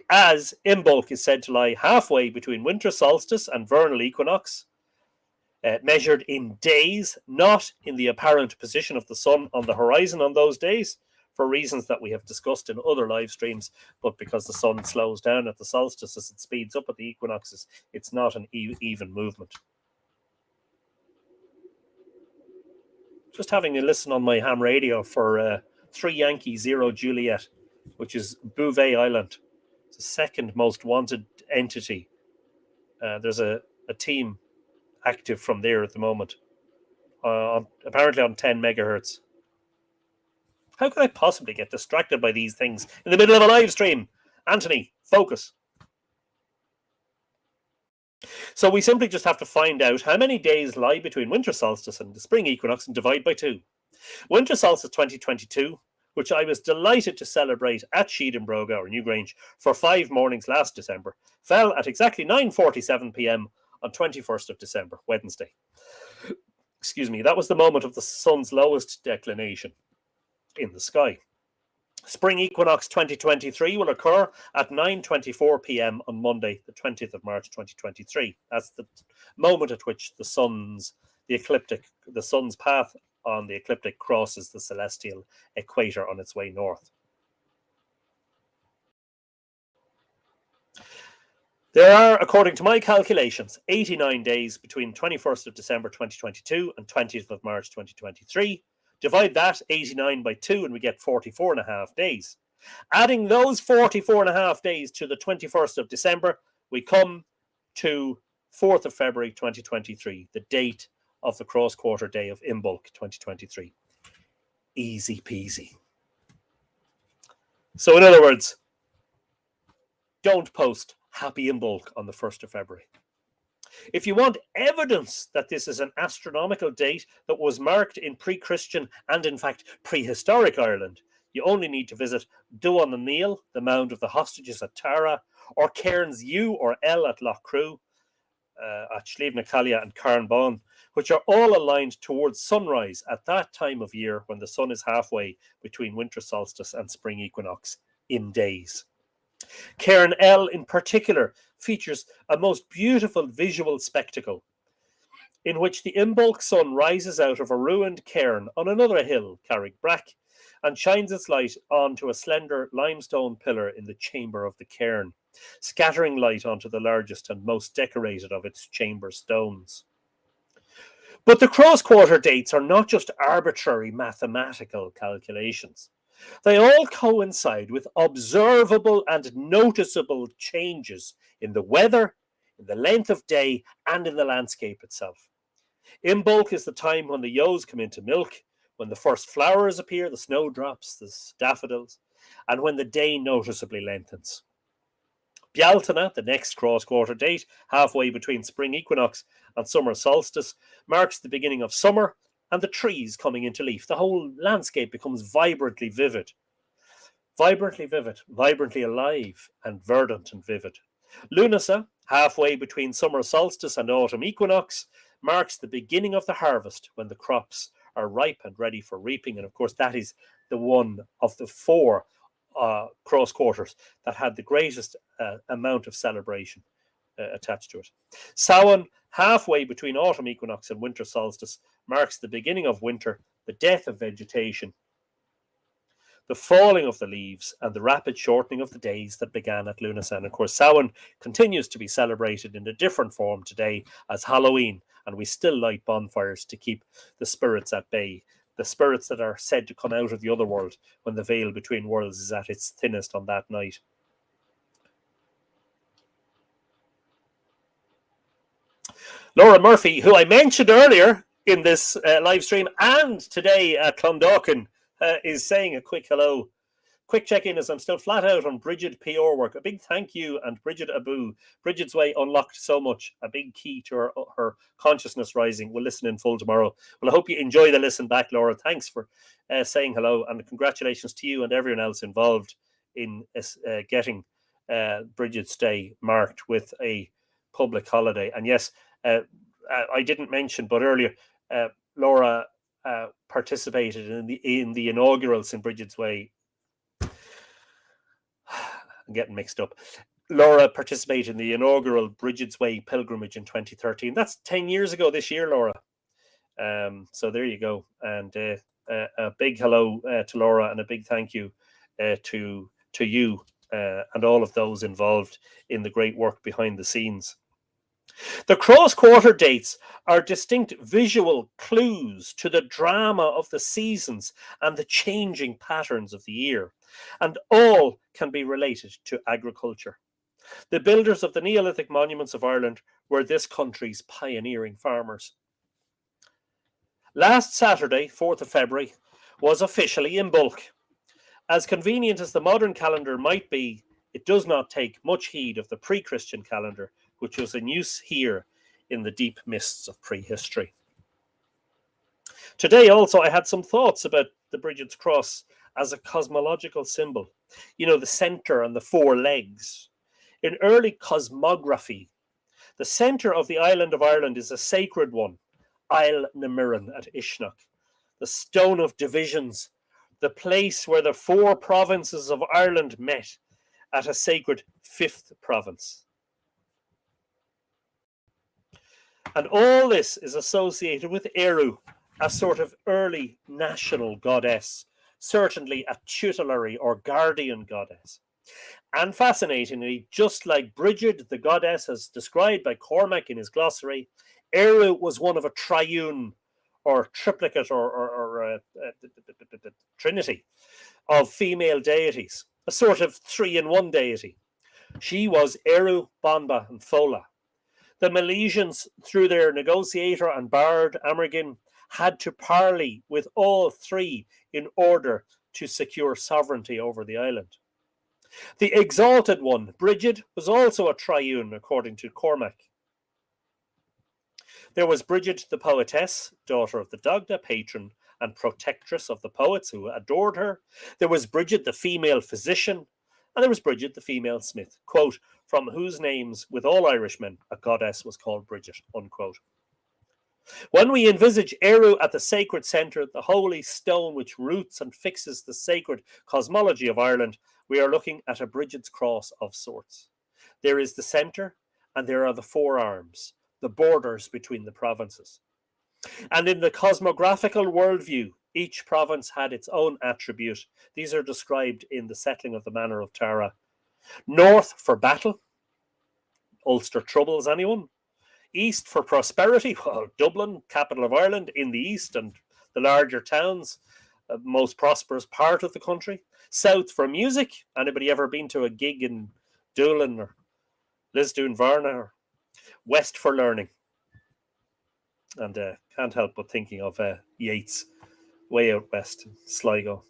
as Imbolc is said to lie halfway between winter solstice and vernal equinox, measured in days, not in the apparent position of the sun on the horizon on those days, for reasons that we have discussed in other live streams, but because the sun slows down at the solstice as it speeds up at the equinoxes, it's not an even movement. Just having a listen on my ham radio for 3 Yankee 0 Juliet, which is Bouvet Island. It's the second most wanted entity. There's a team active from there at the moment, apparently on 10 megahertz. How could I possibly get distracted by these things in the middle of a live stream? Anthony, focus. So we simply just have to find out how many days lie between winter solstice and the spring equinox and divide by 2. Winter solstice 2022, which I was delighted to celebrate at Sheed and Broga or Newgrange for 5 mornings last December, fell at exactly 9:47 p.m. on 21st of December, Wednesday. Excuse me, that was the moment of the sun's lowest declination in the sky. Spring equinox 2023 will occur at 9:24 p.m. on Monday, the 20th of March 2023. That's the moment at which the sun's path on the ecliptic crosses the celestial equator on its way north. There are, according to my calculations, 89 days between 21st of December 2022 and 20th of March 2023. Divide that 89 by 2 and we get 44.5 days. Adding those 44.5 days to the 21st of December, we come to 4th of February 2023, the date of the cross-quarter day of Imbolc 2023. Easy peasy. So in other words, don't post Happy Imbolc on the 1st of February. If you want evidence that this is an astronomical date that was marked in pre-Christian and, in fact, prehistoric Ireland, you only need to visit Duan na Níl, the mound of the hostages at Tara, or Cairns U or L at Lough Crew, at Slieve na Calia and Carnbon, which are all aligned towards sunrise at that time of year when the sun is halfway between winter solstice and spring equinox in days. Cairn L in particular features a most beautiful visual spectacle in which the Imbolc sun rises out of a ruined cairn on another hill, Carrickbrack, and shines its light onto a slender limestone pillar in the chamber of the cairn, scattering light onto the largest and most decorated of its chamber stones. But the cross-quarter dates are not just arbitrary mathematical calculations. They all coincide with observable and noticeable changes in the weather, in the length of day, and in the landscape itself. Imbolc is the time when the ewes come into milk, when the first flowers appear, the snowdrops, the daffodils, and when the day noticeably lengthens. Bealtaine, the next cross-quarter date, halfway between spring equinox and summer solstice, marks the beginning of summer and the trees coming into leaf. The whole landscape becomes vibrantly vivid. Vibrantly alive and verdant and vivid. Lunasa, halfway between summer solstice and autumn equinox, marks the beginning of the harvest when the crops are ripe and ready for reaping. And of course, that is the one of the four cross quarters that had the greatest amount of celebration attached to it. Samhain, halfway between autumn equinox and winter solstice, marks the beginning of winter, the death of vegetation, the falling of the leaves, and the rapid shortening of the days that began at Lunasa. And of course, Samhain continues to be celebrated in a different form today as Halloween, and we still light bonfires to keep the spirits at bay, the spirits that are said to come out of the other world when the veil between worlds is at its thinnest on that night. Laura Murphy, who I mentioned earlier in this live stream and today at Clondalkin, is saying a quick hello. Quick check-in as I'm still flat out on Brigid PR work. A big thank you, and Bridget Abu. Bridget's Way unlocked so much. A big key to her consciousness rising. We'll listen in full tomorrow. Well, I hope you enjoy the listen back, Laura. Thanks for saying hello, and congratulations to you and everyone else involved in getting Bridget's Day marked with a public holiday. And yes, I didn't mention, but earlier, Laura participated in the inaugural St. Bridget's Way. I'm getting mixed up. Laura participated in the inaugural Bridget's Way pilgrimage in 2013. That's 10 years ago this year, Laura. So there you go. And a big hello to Laura, and a big thank you to you and all of those involved in the great work behind the scenes. The cross-quarter dates are distinct visual clues to the drama of the seasons and the changing patterns of the year, and all can be related to agriculture. The builders of the Neolithic monuments of Ireland were this country's pioneering farmers. Last Saturday, 4th of February, was officially Imbolc. As convenient as the modern calendar might be, it does not take much heed of the pre-Christian calendar, which was in use here in the deep mists of prehistory. Today also I had some thoughts about the Brigid's Cross as a cosmological symbol. You know, the centre and the four legs. In early cosmography, the centre of the island of Ireland is a sacred one, Isle na Miran at Ishnach, the stone of divisions, the place where the four provinces of Ireland met at a sacred fifth province. And all this is associated with Eru, a sort of early national goddess, certainly a tutelary or guardian goddess. And fascinatingly, just like Brigid, the goddess as described by Cormac in his glossary, Eru was one of a triune or triplicate or trinity of female deities, a sort of 3-in-1 deity. She was Eru, Banba, and Fola. The Milesians, through their negotiator and bard Amergin, had to parley with all three in order to secure sovereignty over the island. The exalted one, Brigid, was also a triune, according to Cormac. There was Brigid the poetess, daughter of the Dagda, patron and protectress of the poets who adored her. There was Brigid the female physician, and there was Brigid the female smith, quote, from whose names with all Irishmen a goddess was called Bridget, unquote. When we envisage Eru at the sacred centre, the holy stone which roots and fixes the sacred cosmology of Ireland, we are looking at a Brigid's cross of sorts. There is the centre, and there are the four arms, the borders between the provinces. And in the cosmographical worldview, Each province had its own attribute. These are described in the settling of the Manor of Tara. North for battle. Ulster troubles anyone. East for prosperity. Well, Dublin, capital of Ireland, in the east, and the larger towns, most prosperous part of the country. South for music. Anybody ever been to a gig in Dublin or Lisdoon, Varna? Or West for learning. And can't help but thinking of Yeats, way out west, Sligo.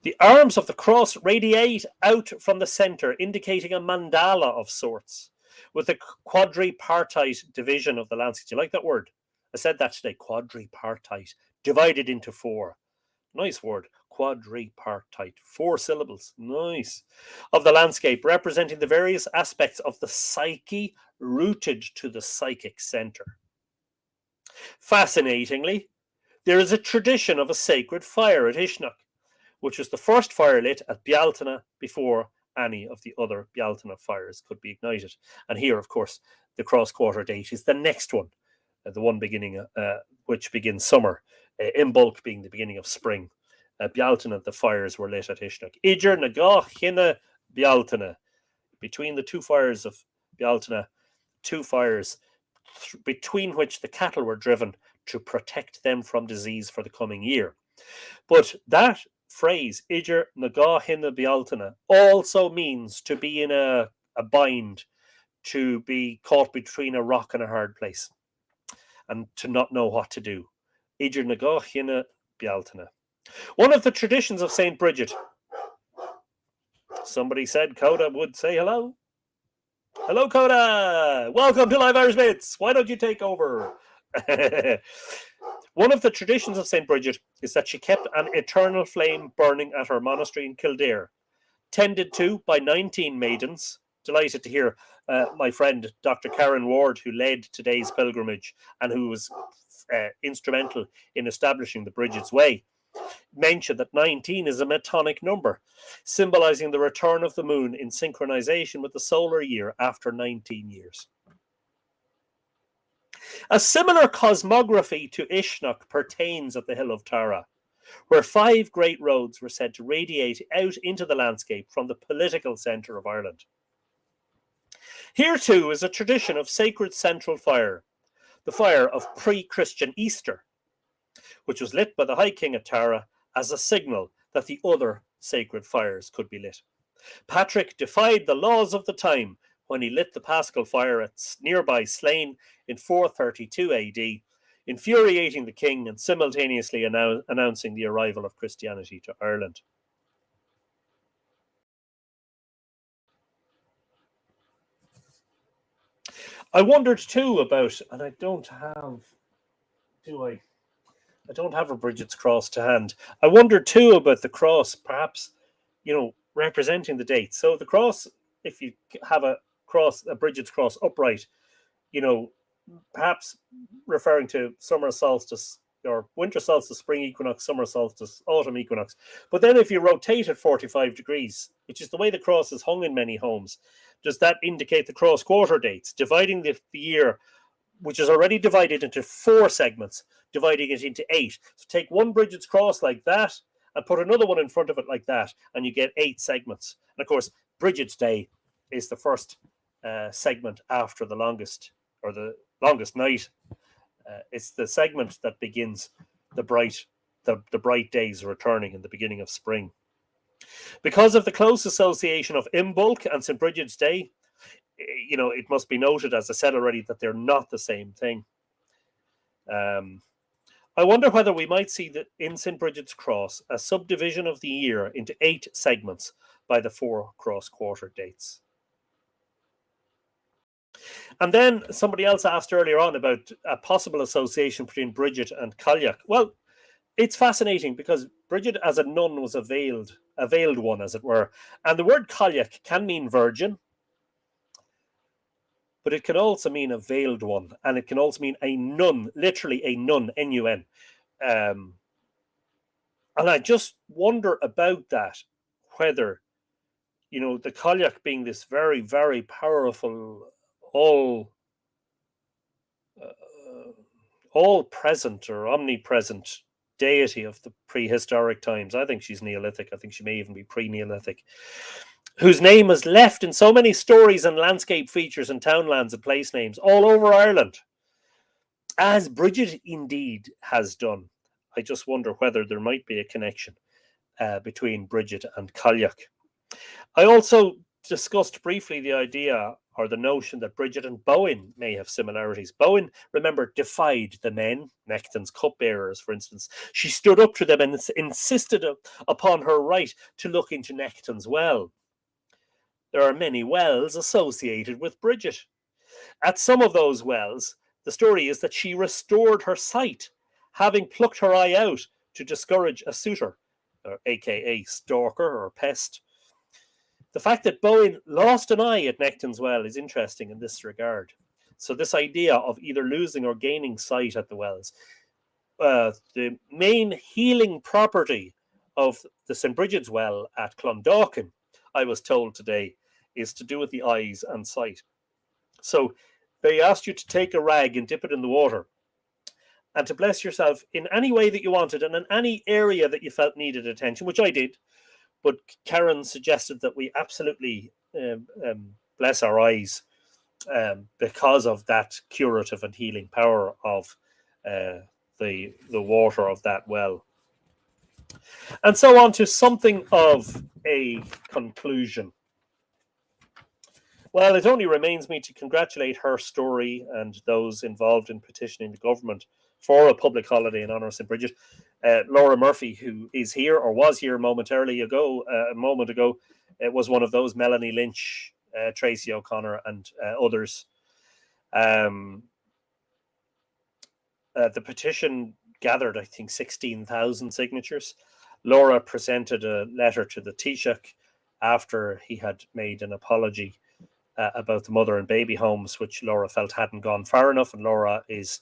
The arms of the cross radiate out from the centre, indicating a mandala of sorts, with a quadripartite division of the landscape. Do you like that word? I said that today, quadripartite, divided into four. Nice word, quadripartite, 4 syllables, nice. Of the landscape, representing the various aspects of the psyche rooted to the psychic centre. Fascinatingly, there is a tradition of a sacred fire at Uisneach, which was the first fire lit at Bealtaine before any of the other Bealtaine fires could be ignited. And here, of course, the cross-quarter date is the next one, the one beginning, which begins summer, Imbolc being the beginning of spring. Bealtaine, the fires were lit at Uisneach. Idir na gá chinne Bealtaine. Between the two fires of Bealtaine, 2 fires between which the cattle were driven to protect them from disease for the coming year. But that phrase, Idir na gá chinne Bealtaine, also means to be in a bind, to be caught between a rock and a hard place, and to not know what to do. Idir na gá chinne Bealtaine. One of the traditions of St. Bridget. Somebody said Coda would say hello. Hello, Coda. Welcome to Live Irish Bits. Why don't you take over? One of the traditions of St. Bridget is that she kept an eternal flame burning at her monastery in Kildare, tended to by 19 maidens. Delighted to hear my friend Dr. Karen Ward, who led today's pilgrimage and who was instrumental in establishing the Bridget's Way, mentioned that 19 is a metonic number, symbolizing the return of the moon in synchronization with the solar year after 19 years. A similar cosmography to Uisneach pertains at the Hill of Tara, where 5 great roads were said to radiate out into the landscape from the political centre of Ireland. Here too is a tradition of sacred central fire, the fire of pre-Christian Easter, which was lit by the High King at Tara as a signal that the other sacred fires could be lit. Patrick defied the laws of the time when he lit the Paschal fire at nearby Slane in 432 AD, infuriating the king and simultaneously announcing the arrival of Christianity to Ireland. I wondered too about, and I don't have a Bridget's cross to hand. I wondered too about the cross, perhaps, representing the date. So the cross, if you have a Bridget's cross upright, perhaps referring to summer solstice or winter solstice, spring equinox, summer solstice, autumn equinox. But then if you rotate it 45 degrees, which is the way the cross is hung in many homes, does that indicate the cross quarter dates, dividing the year, which is already divided into 4 segments, dividing it into 8. So take one Bridget's cross like that and put another one in front of it like that, and you get 8 segments. And of course, Bridget's Day is the first segment after the longest night. It's the segment that begins the bright days returning in the beginning of spring. Because of the close association of Imbolc and St. Bridget's Day, it must be noted, as I said already, that they're not the same thing. I wonder whether we might see that in St. Bridget's Cross a subdivision of the year into 8 segments by the 4 cross-quarter dates. And then somebody else asked earlier on about a possible association between Bridget and Cailleach. Well, it's fascinating because Bridget as a nun was a veiled one, as it were. And the word Cailleach can mean virgin, but it can also mean a veiled one. And it can also mean a nun, literally a nun, N-U-N. And I just wonder about that, whether, the Cailleach being this very, very powerful, all present or omnipresent deity of the prehistoric times. I think she's Neolithic. I think she may even be pre-Neolithic. Whose name is left in so many stories and landscape features and townlands and place names all over Ireland. As Brigid indeed has done. I just wonder whether there might be a connection between Brigid and Cailleach. I also discussed briefly the idea or the notion that Brigid and Bowen may have similarities. Bowen, remember, defied the men, Nectan's cupbearers, for instance. She stood up to them and insisted upon her right to look into Nectan's well. There are many wells associated with Brigid. At some of those wells, the story is that she restored her sight, having plucked her eye out to discourage a suitor, or aka stalker or pest. The fact that Bowen lost an eye at Nectan's well is interesting in this regard. So this idea of either losing or gaining sight at the wells. The main healing property of the St. Brigid's well at Clondalkin, I was told today, is to do with the eyes and sight. So they asked you to take a rag and dip it in the water and to bless yourself in any way that you wanted and in any area that you felt needed attention, which I did. But Karen suggested that we absolutely bless our eyes because of that curative and healing power of the water of that well. And so on to something of a conclusion. Well, it only remains me to congratulate Herstory and those involved in petitioning the government for a public holiday in honour of St. Bridget. Laura Murphy, who is here or was here a moment ago, it was one of those. Melanie Lynch, Tracy O'Connor, and others. The petition gathered, I think, 16,000 signatures. Laura presented a letter to the Taoiseach after he had made an apology about the mother and baby homes, which Laura felt hadn't gone far enough. And Laura is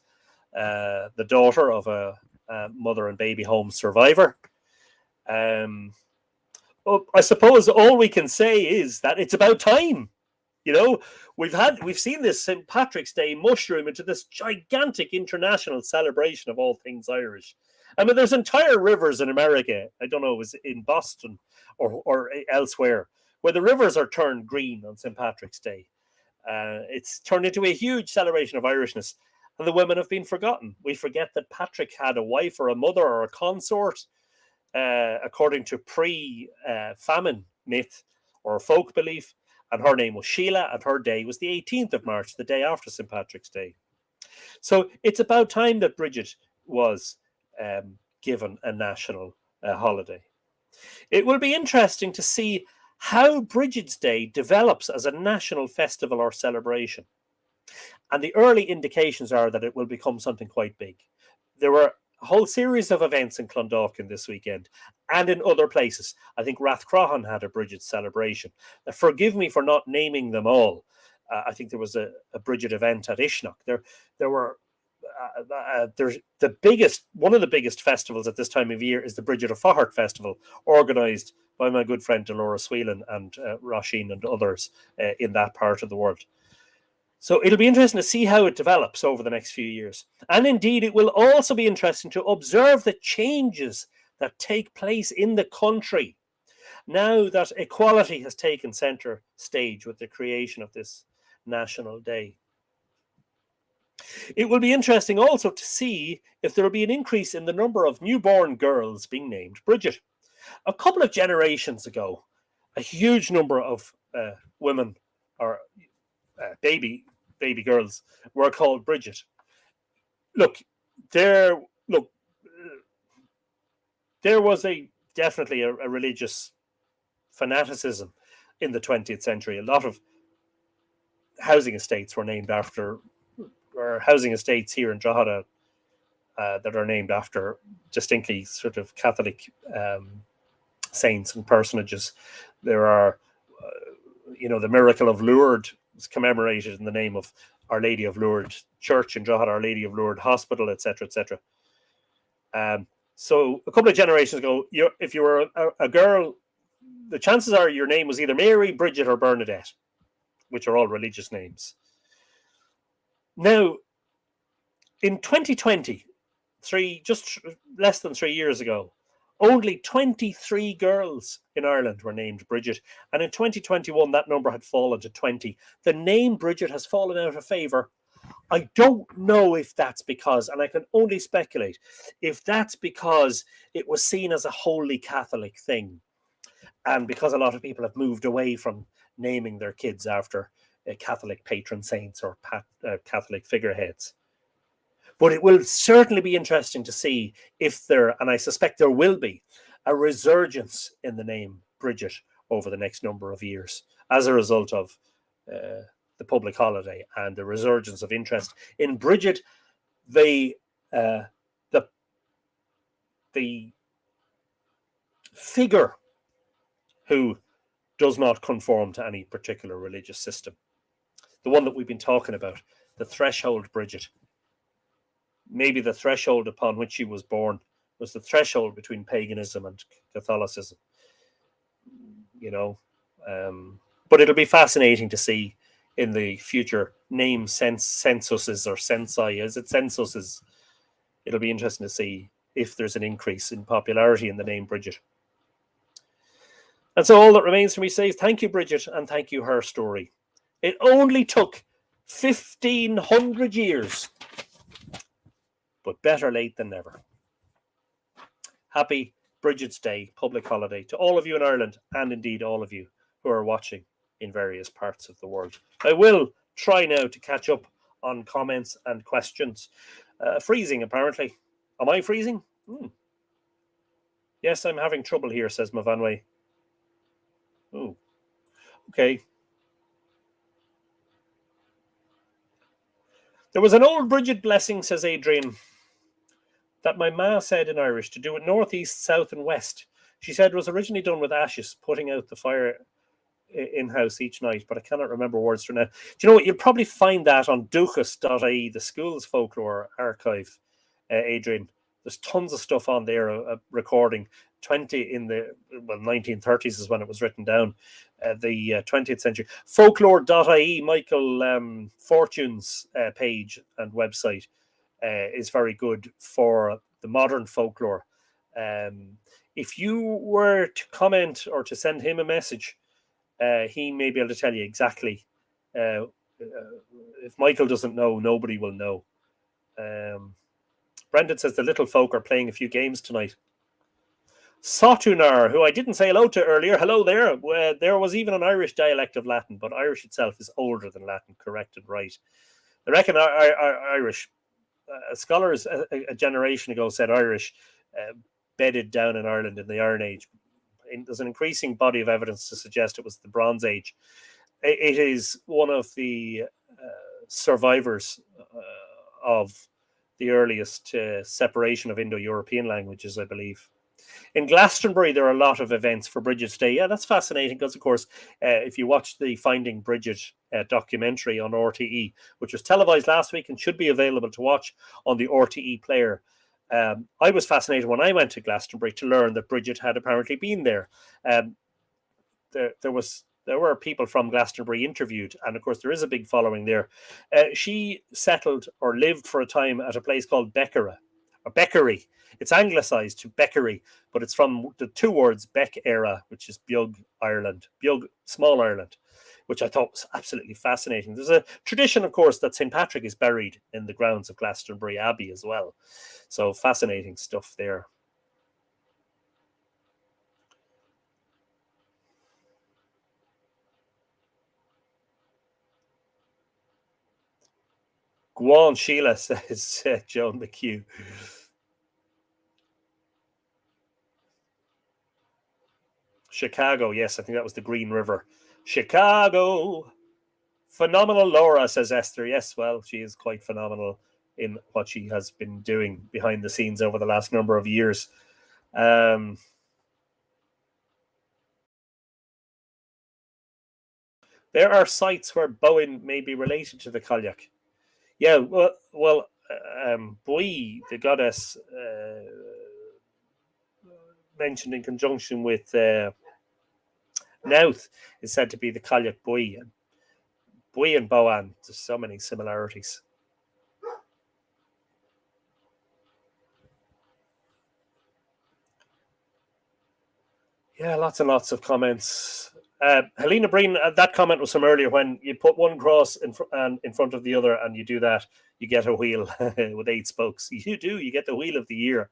the daughter of a mother and baby home survivor. Well, I suppose all we can say is that it's about time. You know, we've seen this St. Patrick's Day mushroom into this gigantic international celebration of all things Irish. I mean, there's entire rivers in America. I don't know, it was in Boston or elsewhere, where the rivers are turned green on St. Patrick's Day. It's turned into a huge celebration of Irishness, and the women have been forgotten. We forget that Patrick had a wife or a mother or a consort, according to pre-famine myth or folk belief, and her name was Sheila, and her day was the 18th of March, the day after St. Patrick's Day. So it's about time that Bridget was given a national holiday. It will be interesting to see how Bridget's Day develops as a national festival or celebration. And the early indications are that it will become something quite big. There were a whole series of events in Clondalkin this weekend and in other places. I think Rathcrohan had a Bridget celebration. Forgive me for not naming them all. I think there was a Bridget event at Ishnock. There were there's one of the biggest festivals at this time of year is the Bridget of Fahart Festival, organised by my good friend Dolores Whelan and Roisin and others in that part of the world. So it'll be interesting to see how it develops over the next few years. And indeed, it will also be interesting to observe the changes that take place in the country now that equality has taken centre stage with the creation of this national day. It will be interesting also to see if there will be an increase in the number of newborn girls being named Bridget. A couple of generations ago, a huge number of women or baby girls were called Bridget. There was definitely a religious fanaticism in the 20th century. A lot of housing estates were named after, or housing estates here in Drogheda that are named after distinctly sort of Catholic saints and personages. There are, the miracle of Lourdes is commemorated in the name of Our Lady of Lourdes Church in Drogheda, Our Lady of Lourdes Hospital, etc., etc. So a couple of generations ago, if you were a girl, the chances are your name was either Mary, Bridget, or Bernadette, which are all religious names. Now, in 2020, less than 3 years ago, only 23 girls in Ireland were named Bridget. And in 2021, that number had fallen to 20. The name Bridget has fallen out of favour. I don't know if that's because, and I can only speculate, if that's because it was seen as a wholly Catholic thing. And because a lot of people have moved away from naming their kids after Catholic patron saints or Catholic figureheads. But it will certainly be interesting to see if there, and I suspect there will be, a resurgence in the name Bridget over the next number of years as a result of the public holiday and the resurgence of interest in Bridget, the figure who does not conform to any particular religious system. The one that we've been talking about, the threshold Bridget. Maybe the threshold upon which she was born was the threshold between paganism and Catholicism. But it'll be fascinating to see in the future name censuses or censi. Is it censuses? It'll be interesting to see if there's an increase in popularity in the name Bridget. And so all that remains for me to say is thank you, Bridget, and thank you, Herstory. It only took 1,500 years, but better late than never. Happy Bridget's Day, public holiday, to all of you in Ireland, and indeed all of you who are watching in various parts of the world. I will try now to catch up on comments and questions. Freezing, apparently. Am I freezing? Yes, I'm having trouble here, says Mavanway. Oh, okay. There was an old Bridget blessing, says Adrian, that my ma said in Irish to do it north, east, south, and west. She said it was originally done with ashes, putting out the fire in-house each night, but I cannot remember words for now. Do you know what? You'll probably find that on duchas.ie, the school's folklore archive, Adrian. There's tons of stuff on there, a recording. 20 in the 1930s is when it was written down, the 20th century. Folklore.ie, Michael Fortune's page and website is very good for the modern folklore. If you were to comment or to send him a message, he may be able to tell you exactly. If Michael doesn't know, nobody will know. Brendan says the little folk are playing a few games tonight. Sotunar, who I didn't say hello to earlier. Hello there. There was even an Irish dialect of Latin, but Irish itself is older than Latin, correct and right. I reckon Irish scholars a generation ago said Irish bedded down in Ireland in the Iron Age. There's an increasing body of evidence to suggest it was the Bronze Age. It is one of the survivors of the earliest separation of Indo-European languages, I believe. In Glastonbury, there are a lot of events for Bridget's Day. Yeah, that's fascinating because, of course, if you watch the Finding Bridget documentary on RTE, which was televised last week and should be available to watch on the RTE player, I was fascinated when I went to Glastonbury to learn that Bridget had apparently been there. There were people from Glastonbury interviewed, and of course there is a big following there. She settled or lived for a time at a place called Beckery. It's anglicised to Beckery, but it's from the two words Beck era, which is Beag, Ireland, Beag, small Ireland, which I thought was absolutely fascinating. There's a tradition, of course, that St. Patrick is buried in the grounds of Glastonbury Abbey as well. So fascinating stuff there. Go on, Sheila, says Joan McHugh. Chicago, yes, I think that was the Green River. Chicago. Phenomenal Laura, says Esther. Yes, well, she is quite phenomenal in what she has been doing behind the scenes over the last number of years. There are sites where Bowen may be related to the Cailleach. Yeah, well, Bui, the goddess mentioned in conjunction with Nouth, is said to be the Cailleach Bui. Bui and Boan, there's so many similarities. Yeah, lots and lots of comments. Helena Breen, that comment was from earlier when you put one cross in front of the other and you do that, you get a wheel with 8 spokes. You do, you get the wheel of the year.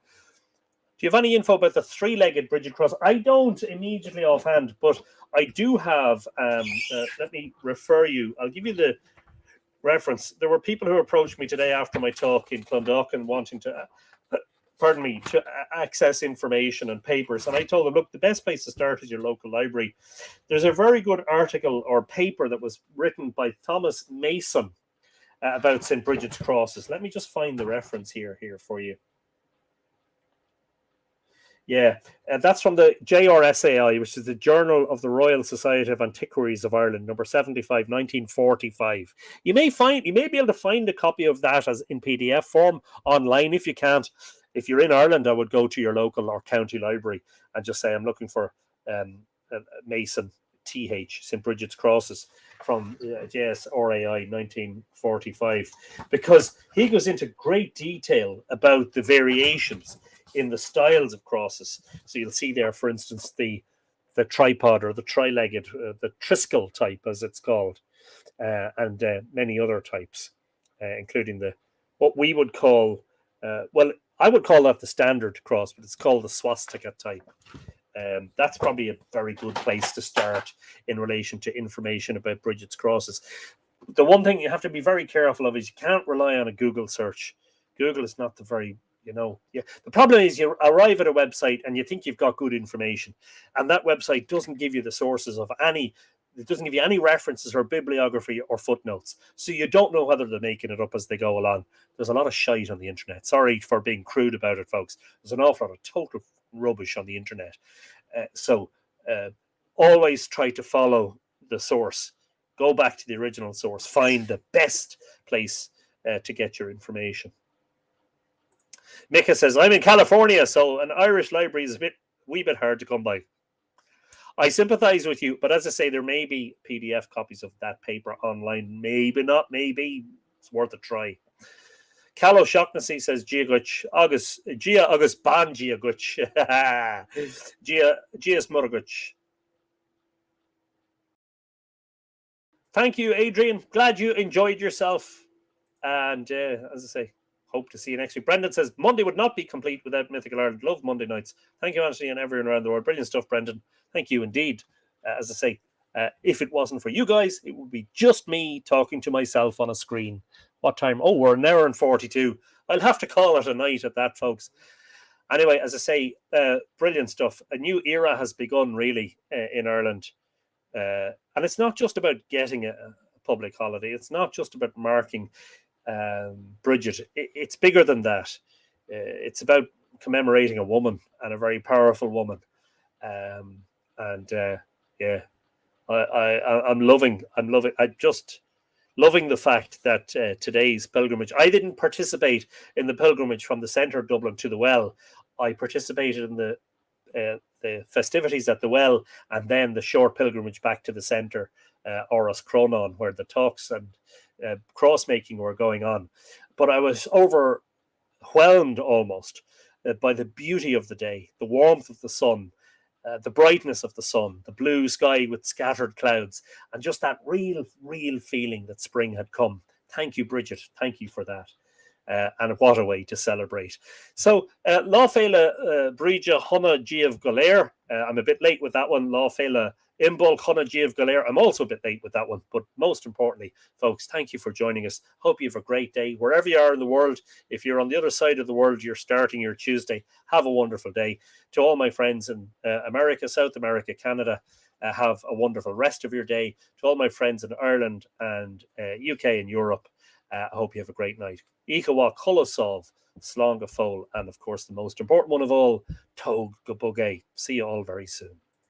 Do you have any info about the 3-legged Brigid cross? I don't immediately offhand, but I do have, let me refer you, I'll give you the reference. There were people who approached me today after my talk in Clondalkin wanting to to access information and papers. And I told them, look, the best place to start is your local library. There's a very good article or paper that was written by Thomas Mason about St. Brigid's crosses. Let me just find the reference here for you. Yeah, that's from the JRSAI, which is the Journal of the Royal Society of Antiquaries of Ireland, number 75, 1945. You may be able to find a copy of that as in PDF form online. If you can't, if you're in Ireland, I would go to your local or county library and just say, I'm looking for Mason TH, St. Brigid's crosses from JSRAI 1945, because he goes into great detail about the variations in the styles of crosses. So you'll see there, for instance, the tripod or the tri-legged, the Triskel type, as it's called, and many other types, including what we would call, I would call that the standard cross, but it's called the swastika type. That's probably a very good place to start in relation to information about Brigid's crosses. The one thing you have to be very careful of is you can't rely on a Google search. Google is not the very, the problem is you arrive at a website and you think you've got good information, and that website doesn't give you the sources of it doesn't give you any references or bibliography or footnotes. So you don't know whether they're making it up as they go along. There's a lot of shite on the internet. Sorry for being crude about it, folks. There's an awful lot of total rubbish on the internet. So always try to follow the source. Go back to the original source. Find the best place to get your information. Mika says, I'm in California, so an Irish library is a wee bit hard to come by. I sympathize with you, but as I say, there may be PDF copies of that paper online. Maybe not, maybe. It's worth a try. Callow Shocknessy says, Gia Agus Ban Gia Guch. Gia's Muraguch. Thank you, Adrian. Glad you enjoyed yourself. And as I say, hope to see you next week. Brendan says, Monday would not be complete without Mythical Ireland. Love Monday nights. Thank you, Anthony, and everyone around the world. Brilliant stuff, Brendan. Thank you indeed. As I say, if it wasn't for you guys, it would be just me talking to myself on a screen. What time? Oh, we're an hour and 42. I'll have to call it a night at that, folks. Anyway, as I say, brilliant stuff. A new era has begun, really, in Ireland. And it's not just about getting a public holiday. It's not just about marking Bridget. It's bigger than that. It's about commemorating a woman, and a very powerful woman. I'm just loving the fact that today's pilgrimage, I didn't participate in the pilgrimage from the centre of Dublin to the well. I participated in the festivities at the well, and then the short pilgrimage back to the centre, Aras Chrónáin, where the talks and cross making were going on. But I was overwhelmed almost by the beauty of the day, the warmth of the sun, the brightness of the sun, the blue sky with scattered clouds, and just that real feeling that spring had come. Thank you, Bridget. Thank you for that. And what a way to celebrate. So, Láféile Bríde Honna Díobh Galéir. I'm a bit late with that one. Láféile Imbolc Honna Díobh Galéir. I'm also a bit late with that one. But most importantly, folks, thank you for joining us. Hope you have a great day. Wherever you are in the world, if you're on the other side of the world, you're starting your Tuesday, have a wonderful day. To all my friends in America, South America, Canada, have a wonderful rest of your day. To all my friends in Ireland and UK and Europe, I hope you have a great night. Ikawa Kolosov, Slán go Fóil, and of course the most important one of all, Tóg go Bogé. See you all very soon.